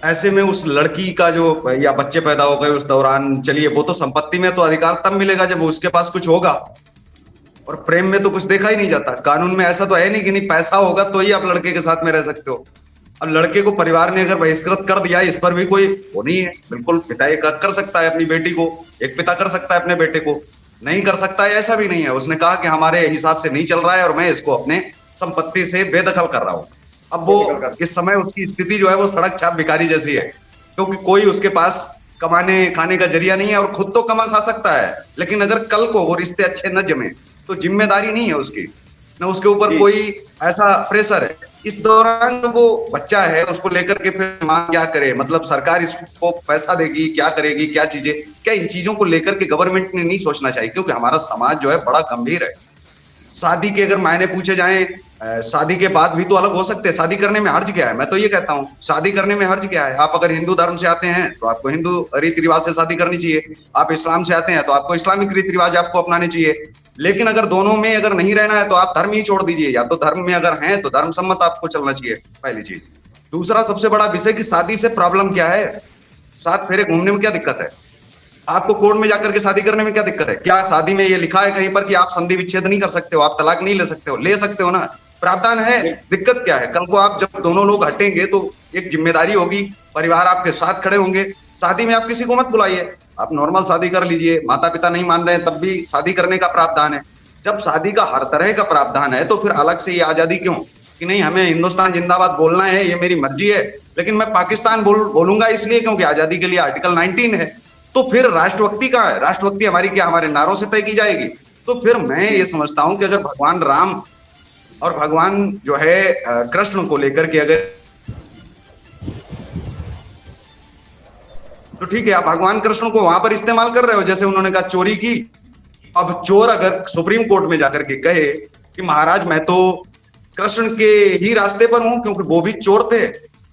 ऐसे में उस लड़की का जो या बच्चे पैदा हो गए उस दौरान, चलिए वो तो संपत्ति में तो अधिकार तब मिलेगा जब उसके पास कुछ होगा, और प्रेम में तो कुछ देखा ही नहीं जाता। कानून में ऐसा तो है नहीं कि नहीं पैसा होगा तो ही आप लड़के के साथ में रह सकते हो। अब लड़के को परिवार ने अगर बहिष्कृत कर दिया, इस पर भी कोई वो नहीं है। बिल्कुल पिता एक कर सकता है अपनी बेटी को, एक पिता कर सकता है अपने बेटे को, नहीं कर सकता है ऐसा भी नहीं है। उसने कहा कि हमारे हिसाब से नहीं चल रहा है और मैं इसको अपने संपत्ति से बेदखल कर रहा हूं। अब वो इस समय उसकी स्थिति जो है वो सड़क छाप भिखारी जैसी है, क्योंकि कोई उसके पास कमाने खाने का जरिया नहीं है, और खुद तो कमा खा सकता है, लेकिन अगर कल को वो रिश्ते अच्छे न जमे तो जिम्मेदारी नहीं है उसकी, न उसके ऊपर कोई ऐसा प्रेशर है। इस दौरान वो बच्चा है, उसको लेकर के फिर मां क्या करे, मतलब सरकार इसको पैसा देगी, क्या करेगी, क्या चीजें, क्या इन चीजों को लेकर के गवर्नमेंट ने नहीं सोचना चाहिए? क्योंकि हमारा समाज जो है बड़ा गंभीर है। शादी के अगर मायने पूछे जाएं, शादी के बाद भी तो अलग हो सकते हैं। शादी करने में हर्ज क्या है? मैं तो ये कहता हूँ, शादी करने में हर्ज क्या है? आप अगर हिंदू धर्म से आते हैं तो आपको हिंदू रीति रिवाज से शादी करनी चाहिए, आप इस्लाम से आते हैं तो आपको इस्लामिक रीति रिवाज आपको अपनाने चाहिए। लेकिन अगर दोनों में अगर नहीं रहना है तो आप धर्म ही छोड़ दीजिए, या तो धर्म में अगर हैं तो धर्म सम्मत आपको चलना चाहिए, पहली चीज। दूसरा सबसे बड़ा विषय कि शादी से प्रॉब्लम क्या है? 7 फेरे घूमने में क्या दिक्कत है? आपको कोर्ट में जाकर के शादी करने में क्या दिक्कत है? क्या शादी में ये लिखा है कहीं पर कि आप संधि विच्छेद नहीं कर सकते हो, आप तलाक नहीं ले सकते हो? ले सकते हो ना, प्रावधान है। दिक्कत क्या है? कल को आप जब दोनों लोग हटेंगे तो एक जिम्मेदारी होगी, परिवार आपके साथ खड़े होंगे। शादी में आप किसी को मत बुलाइए, आप नॉर्मल शादी कर लीजिए। माता पिता नहीं मान रहे हैं तब भी शादी करने का प्रावधान है। जब शादी का हर तरह का प्रावधान है तो फिर अलग से ये आजादी क्यों कि नहीं हमें हिंदुस्तान जिंदाबाद बोलना है, ये मेरी मर्जी है, लेकिन मैं पाकिस्तान बोलूंगा इसलिए क्योंकि आजादी के लिए आर्टिकल 19 है। तो फिर राष्ट्रभक्ति कहाँ है? राष्ट्रभक्ति हमारी क्या हमारे नारों से तय की जाएगी? तो फिर मैं ये समझता हूं कि अगर भगवान राम और भगवान जो है कृष्ण को लेकर के अगर, तो ठीक है आप भगवान कृष्ण को वहां पर इस्तेमाल कर रहे हो, जैसे उन्होंने कहा चोरी की। अब चोर अगर सुप्रीम कोर्ट में जाकर के कहे कि महाराज मैं तो कृष्ण के ही रास्ते पर हूं क्योंकि वो भी चोर थे,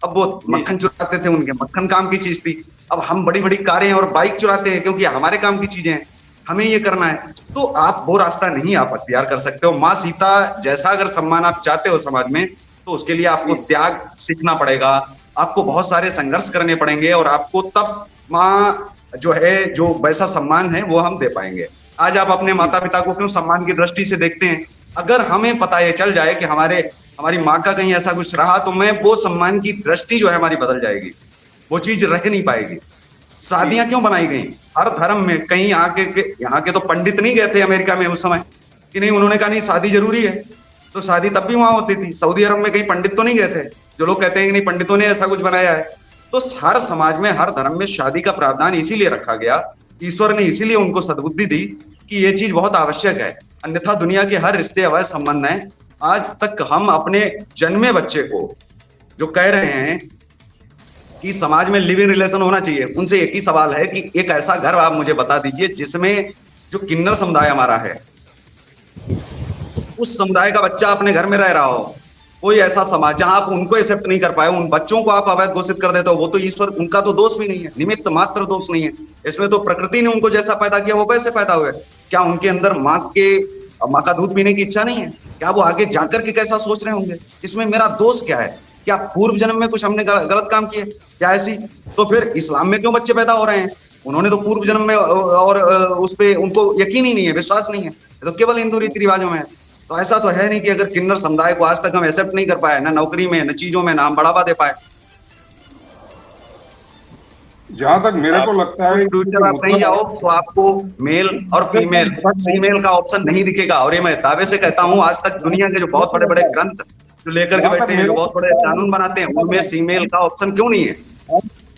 अब वो मक्खन चुराते थे, उनके मक्खन काम की चीज थी। अब हम बड़ी बड़ी कारें और बाइक चुराते हैं क्योंकि हमारे काम की चीजें हैं, हमें ये करना है। तो आप वो रास्ता नहीं आप अख्तियार कर सकते हो। माँ सीता जैसा अगर सम्मान आप चाहते हो समाज में, तो उसके लिए आपको त्याग सीखना पड़ेगा, आपको बहुत सारे संघर्ष करने पड़ेंगे, और आपको तब माँ जो है, जो वैसा सम्मान है वो हम दे पाएंगे। आज आप अपने माता पिता को क्यों सम्मान की दृष्टि से देखते हैं? अगर हमें पता ये चल जाए कि हमारी माँ का कहीं ऐसा कुछ रहा, तो मैं वो सम्मान की दृष्टि जो है हमारी बदल जाएगी, वो चीज रह नहीं पाएगी। शादियां क्यों बनाई गई हर धर्म में? कहीं यहाँ के तो पंडित नहीं गए थे अमेरिका में उस समय कि नहीं, उन्होंने कहा नहीं शादी जरूरी है, तो शादी तब भी वहां होती थी। सऊदी अरब में कहीं पंडित तो नहीं गए थे, जो लोग कहते हैं कि नहीं पंडितों ने ऐसा कुछ बनाया है। तो हर समाज में, हर धर्म में शादी का प्रावधान इसीलिए रखा गया, ईश्वर ने इसीलिए उनको सद्बुद्धि दी कि ये चीज बहुत आवश्यक है, अन्यथा दुनिया के हर रिश्ते अवैध संबंध हैं। आज तक हम अपने जन्मे बच्चे को जो कह रहे हैं कि समाज में लिव इन रिलेशन होना चाहिए, उनसे एक ही सवाल है कि एक ऐसा घर आप मुझे बता दीजिए जिसमें जो किन्नर समुदाय हमारा है, उस समुदाय का बच्चा अपने घर में रह रहा हो। कोई ऐसा समाज जहां आप उनको एक्सेप्ट नहीं कर पाए, उन बच्चों को आप अवैध घोषित कर देते हो, वो तो ईश्वर, उनका तो दोष भी नहीं है, निमित्त मात्र दोष नहीं है। इसमें तो प्रकृति ने उनको जैसा पैदा किया वो वैसे पैदा हुए। क्या उनके अंदर माँ का दूध पीने की इच्छा नहीं है? क्या वो आगे जाकर के कैसा सोच रहे होंगे? इसमें मेरा दोष क्या है? क्या पूर्व जन्म में कुछ हमने गलत काम किए क्या ऐसी? तो फिर इस्लाम में क्यों बच्चे पैदा हो रहे हैं? उन्होंने तो पूर्व जन्म में और उस पे उनको यकीन ही नहीं है, विश्वास नहीं है, तो केवल हिंदू रीति रिवाजों में है। तो ऐसा तो है नहीं कि अगर किन्नर समुदाय को आज तक हम एक्सेप्ट नहीं कर पाए, ना नौकरी में, न चीजों में, ना हम बढ़ावा दे पाए। जहां तक मेरे को लगता है फ्यूचर आप कहीं जाओ तो आपको मेल और फीमेल का ऑप्शन नहीं दिखेगा। और ये मैं दावे से कहता हूँ, आज तक दुनिया के जो बहुत बड़े बड़े ग्रंथ जो लेकर के बैठे हैं, जो बहुत बड़े कानून बनाते हैं, उनमें फीमेल का ऑप्शन क्यों नहीं है?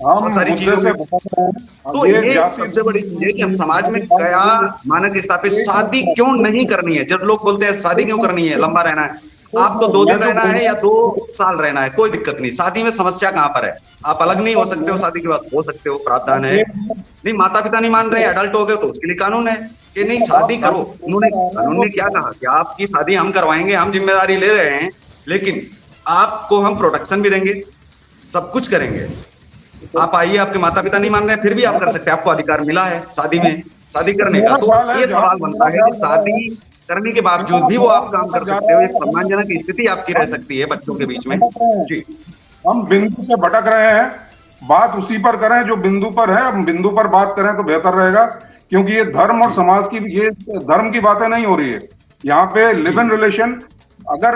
बहुत सारी चीजों में। तो ये सबसे बड़ी चीज है कि हम समाज में क्या मानक स्थापित, शादी क्यों नहीं करनी है? जब लोग बोलते हैं शादी क्यों करनी है, लंबा रहना है, आपको 2 दिन रहना है या 2 साल रहना है, कोई दिक्कत नहीं। शादी में समस्या कहाँ पर है? आप अलग नहीं हो सकते हो, शादी के बाद हो सकते हो, प्रावधान है। नहीं, माता पिता नहीं मान रहे, अडल्ट हो गए तो उसके लिए कानून है कि नहीं शादी करो। कानून ने क्या कहा कि आपकी शादी हम करवाएंगे, हम जिम्मेदारी ले रहे हैं, लेकिन आपको हम प्रोटेक्शन भी देंगे, सब कुछ करेंगे। आप आइए, आपके माता पिता नहीं मान रहे, फिर भी आप कर सकते हैं, आपको अधिकार मिला है शादी में, शादी करने का। तो ये सवाल बनता है कि शादी करने के बावजूद भी वो आप काम कर सकते हो, एक सम्मानजनक स्थिति आपकी रह सकती है बच्चों के बीच में। जी, हम बिंदु से भटक रहे हैं, बात उसी पर करें जो बिंदु पर है। हम बिंदु पर बात करें तो बेहतर रहेगा, क्योंकि ये धर्म और समाज की, ये धर्म की बातें नहीं हो रही है यहाँ पे। लिव इन रिलेशन, अगर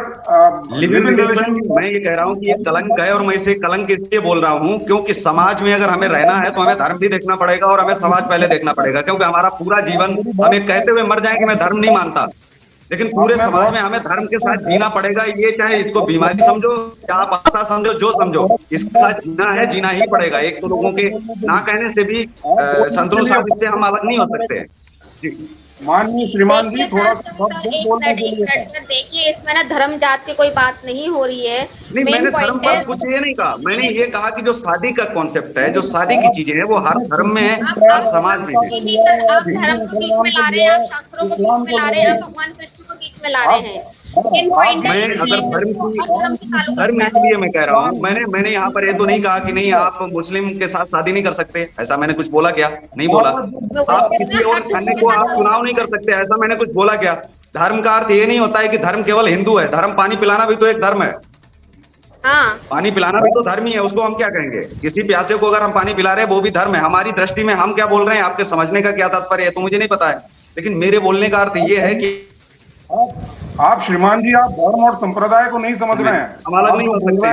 लिव इन रिलेशन, मैं ये कह रहा हूँ कि ये कलंक है, और मैं इसे कलंक इसलिए बोल रहा हूँ क्योंकि समाज में अगर हमें रहना है तो हमें धर्म भी देखना पड़ेगा और हमें समाज पहले देखना पड़ेगा। क्योंकि हमारा पूरा जीवन हम एक कहते हुए मर जाए कि मैं धर्म नहीं मानता, लेकिन पूरे समाज में हमें धर्म के साथ जीना पड़ेगा। ये चाहे इसको बीमारी समझो या आप आशा समझो, जो समझो, इसके साथ जीना है, जीना ही पड़ेगा। एक तो लोगों के ना कहने से भी संतोष साबित से हम अलग नहीं हो सकते। जी माननीय श्रीमान जी, थोड़ा एक मिनट सर, देखिए इसमें ना धर्म जात की कोई बात नहीं हो रही है। नहीं, मैंने धर्म पर कुछ ये नहीं कहा, मैंने ये कहा कि जो शादी का कॉन्सेप्ट है, जो शादी की चीजें हैं, वो हर धर्म में है, हर समाज में है। सर, आप धर्म को बीच में ला रहे हैं, आप शास्त्रों को बीच में ला रहे हैं, आप भगवान कृष्ण को बीच में ला रहे हैं। मैं अगर धर्म इसलिए मैं कह रहा हूँ, मैंने यहाँ पर ये तो नहीं कहा कि नहीं आप मुस्लिम के साथ शादी नहीं कर सकते, ऐसा मैंने कुछ बोला क्या? नहीं बोला। आप किसी और खाने को आप चुनाव नहीं कर सकते, ऐसा मैंने कुछ बोला क्या? धर्म का अर्थ ये नहीं होता है कि धर्म केवल हिंदू है। धर्म पानी पिलाना भी तो एक धर्म है। हाँ, पानी पिलाना भी तो धर्म ही है, उसको हम क्या कहेंगे? किसी प्यासे को अगर हम पानी पिला रहे हैं, वो भी धर्म है। हमारी दृष्टि में हम क्या बोल रहे हैं, आपके समझने का क्या तात्पर्य है तो मुझे नहीं पता है, लेकिन मेरे बोलने का अर्थ ये है कि आप श्रीमान जी, आप धर्म और संप्रदाय को नहीं समझ रहे हैं, हम अलग नहीं हो सकते।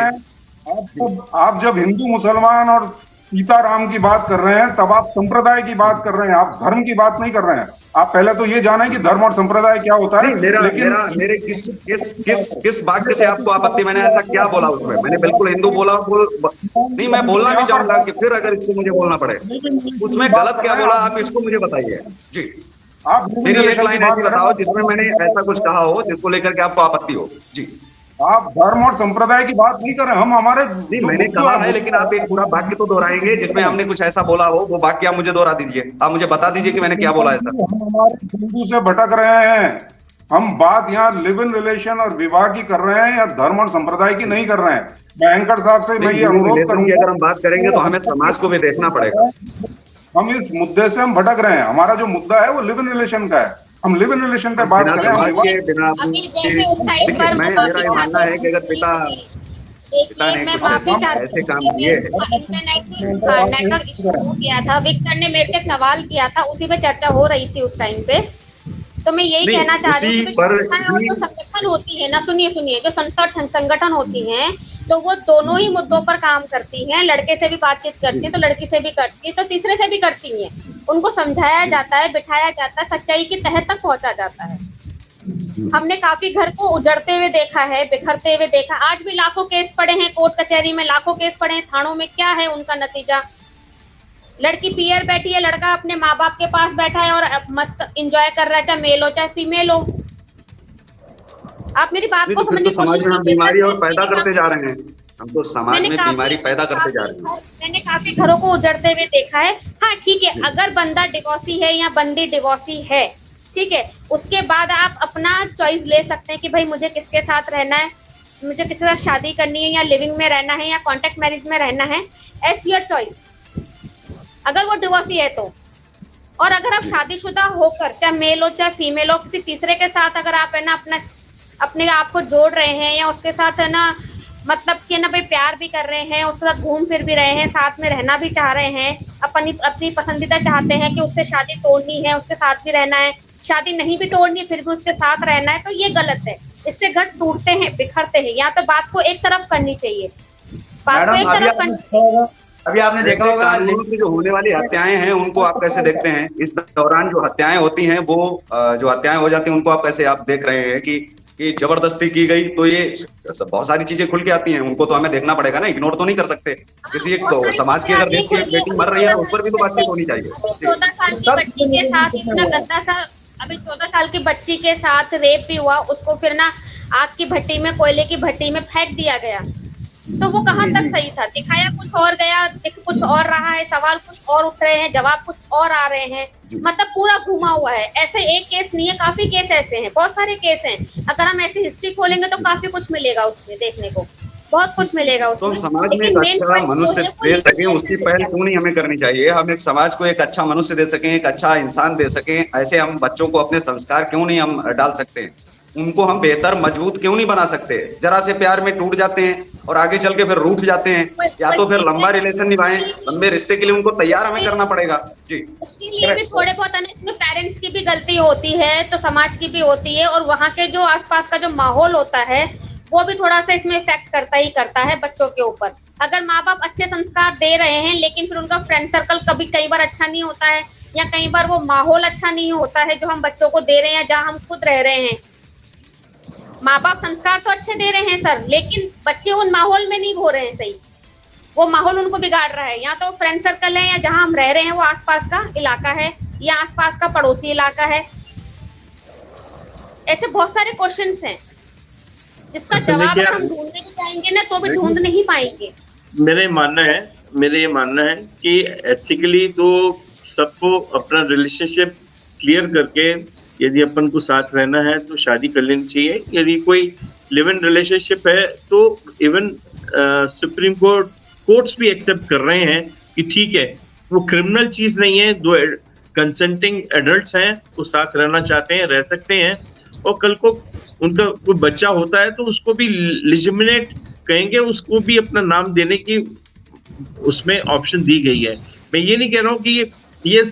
आप जब हिंदू मुसलमान और सीताराम की बात कर रहे हैं, तब आप संप्रदाय की बात कर रहे हैं, आप धर्म की बात नहीं कर रहे हैं। आप पहले तो ये जाने कि धर्म और संप्रदाय क्या होता है। मेरे किस वाक्य से आपको आपत्ति? मैंने ऐसा क्या बोला उसमें? मैंने बिल्कुल हिंदू बोला नहीं, मैं बोलना भी चाहूंगा कि फिर अगर इसको मुझे बोलना पड़े, उसमें गलत क्या बोला आप इसको मुझे बताइए। जी, आप मेरी एक लाइन ऐसी बताओ जिसमें मैंने ऐसा कुछ कहा हो जिसको लेकर के आपको आपत्ति हो। जी, आप धर्म और संप्रदाय की बात नहीं कर रहे, हम हमारे नहीं, मैंने कहा है, लेकिन आप एक पूरा वाक्य तो दोहराएंगे जिसमें हमने कुछ ऐसा बोला हो, वो वाक्य आप मुझे दोहरा दीजिए। आप मुझे बता दीजिए कि मैंने क्या बोला है। सर, हम हमारे बिंदु से भटक रहे हैं, हम बात यहाँ लिव इन रिलेशन और विवाह की कर रहे हैं या धर्म और संप्रदाय की नहीं कर रहे हैं। मैं एंकर साहब से मैं ये अनुरोध करूंगा, अगर हम बात करेंगे तो हमें समाज को भी देखना पड़ेगा। हम इस मुद्दे से हम भटक रहे हैं। हमारा जो मुद्दा है वो लिव इन रिलेशन का है। हम लिव इन रिलेशन पे बात करें। अभी जैसे उस टाइम पर मैं माफी चाहता हूँ, देखिए मैं माफी चाहता हूँ, इंटरनेट नेटवर्क इशू हो गया था। विक सर ने मेरे से एक सवाल किया था, उसी पे चर्चा हो रही थी उस टाइम पे। तो मैं यही कहना चाह रही हूँ कि संस्थाएं और जो संगठन होती है ना, सुनिए, जो संस्था संगठन होती हैं तो वो दोनों ही मुद्दों पर काम करती हैं। लड़के से भी बातचीत करती है तो लड़की से भी करती है, तो तीसरे से भी करती हैं। उनको समझाया जाता है, बिठाया जाता है, सच्चाई की तह तक पहुंचा जाता है। हमने काफी घर को उजड़ते हुए देखा है, बिखरते हुए देखा। आज भी लाखों केस पड़े हैं कोर्ट कचहरी में, लाखों केस पड़े हैं थानों में। क्या है उनका नतीजा? लड़की पियर बैठी है, लड़का अपने माँ बाप के पास बैठा है और मस्त एंजॉय कर रहा है, चाहे मेल हो चाहे फीमेल हो। आप मेरी बात को समझने की कोशिश कीजिए। बीमारी और पैदा करते जा रहे हैं, हम तो समाज में बीमारी पैदा करते जा रहे हैं। मैंने काफी घरों को उजड़ते हुए देखा है। हाँ ठीक है, अगर बंदा डिवोर्सी है या बंदी डिवोर्सी है, ठीक है, उसके बाद आप अपना चॉइस ले सकते हैं कि भाई मुझे किसके साथ रहना है, मुझे किसके साथ शादी करनी है, या लिविंग में रहना है, या कॉन्ट्रैक्ट मैरिज में रहना है। As your choice. अगर वो डिवोर्सी है तो। और अगर आप शादीशुदा होकर, चाहे मेल हो चाहे फीमेल हो, किसी तीसरे के साथ अगर आप है ना अपने आप को जोड़ रहे हैं, या उसके साथ है ना मतलब कि ना भाई प्यार भी कर रहे हैं, उसके साथ घूम फिर भी रहे हैं, साथ में रहना भी चाह रहे हैं, अपनी पसंदीदा चाहते हैं कि उससे शादी तोड़नी है, उसके साथ भी रहना है, शादी नहीं भी तोड़नी फिर भी उसके साथ रहना है, तो ये गलत है। इससे घर टूटते हैं, बिखरते हैं। या तो बात को एक तरफ करनी चाहिए, बात को एक तरफ करनी। अभी आपने देखा होगा कानून की जो होने वाली हत्याएं हैं उनको आप कैसे देखते हैं? इस दौरान जो हत्याएं होती हैं, वो जो हत्याएं हो जाती हैं उनको आप कैसे आप देख रहे हैं कि जबरदस्ती की गई, तो ये बहुत सारी चीजें खुल के आती हैं, उनको तो हमें देखना पड़ेगा ना, इग्नोर तो नहीं कर सकते। किसी एक तो समाज की अगर देश की एक बेटी मर रही है उस पर भी तो बातचीत होनी चाहिए। 14 साल की बच्ची के साथ इतना गंदा सा, अभी 14 साल की बच्ची के साथ रेप भी हुआ, उसको फिर ना आग की भट्टी में, कोयले की भट्टी में फेंक दिया गया। तो वो कहाँ तक सही था? दिखाया कुछ और गया, दिख कुछ और रहा है, सवाल कुछ और उठ रहे हैं, जवाब कुछ और आ रहे हैं, मतलब पूरा घुमा हुआ है। ऐसे एक केस नहीं है, काफी केस ऐसे हैं, बहुत सारे केस हैं। अगर हम ऐसी हिस्ट्री खोलेंगे तो काफी कुछ मिलेगा उसमें देखने को, बहुत कुछ मिलेगा उसमें। तो समाज में एक अच्छा मनुष्य दे सके, उसकी पहल क्यों नहीं हमें करनी चाहिए? हम एक समाज को एक अच्छा मनुष्य दे सकें, एक अच्छा इंसान दे सकें, ऐसे हम बच्चों को अपने संस्कार क्यों नहीं हम डाल सकते हैं? उनको हम बेहतर मजबूत क्यों नहीं बना सकते? जरा से प्यार में टूट जाते हैं और आगे चल के फिर रूठ जाते हैं, या तो फिर लंबा रिलेशन निभाएं, लंबे रिश्ते के लिए उनको तैयार हमें करना पड़ेगा। जी, उसके लिए भी थोड़े बहुत है ना, इसमें पेरेंट्स की भी गलती होती है, तो समाज की भी होती है, और वहाँ के जो आसपास का जो माहौल होता है वो भी थोड़ा सा इसमें इफेक्ट करता है बच्चों के ऊपर। अगर माँ बाप अच्छे संस्कार दे रहे हैं लेकिन फिर उनका फ्रेंड सर्कल कई बार अच्छा नहीं होता है, या कई बार वो माहौल अच्छा नहीं होता है जो हम बच्चों को दे रहे हैं, जहाँ हम खुद रह रहे हैं। माँ बाप संस्कार तो अच्छे दे रहे हैं सर, लेकिन बच्चे उन माहौल में नहीं हो रहे हैं सही, वो माहौल उनको बिगाड़ रहा है। या तो फ्रेंड सर्कल है, या जहाँ हम रह रहे हैं वो आसपास का इलाका है, या आसपास का पड़ोसी इलाका है। ऐसे बहुत सारे क्वेश्चंस हैं जिसका जवाब अगर हम ढूंढने भी जाएंगे ना तो भी ढूंढ नहीं पाएंगे। मेरे ये मानना है कि एथिकली तो सबको अपना रिलेशनशिप क्लियर करके, यदि अपन को साथ रहना है तो शादी कर लेनी चाहिए। यदि कोई लिव इन रिलेशनशिप है तो इवन सुप्रीम कोर्ट्स भी एक्सेप्ट कर रहे हैं कि ठीक है, वो क्रिमिनल चीज नहीं है, दो कंसेंटिंग एडल्ट्स हैं, वो साथ रहना चाहते हैं, रह सकते हैं, और कल को उनका कोई बच्चा होता है तो उसको भी लेजिटिमेट कहेंगे, उसको भी अपना नाम देने की उसमें ऑप्शन दी गई है। मैं ये नहीं कह रहा हूँ कि ये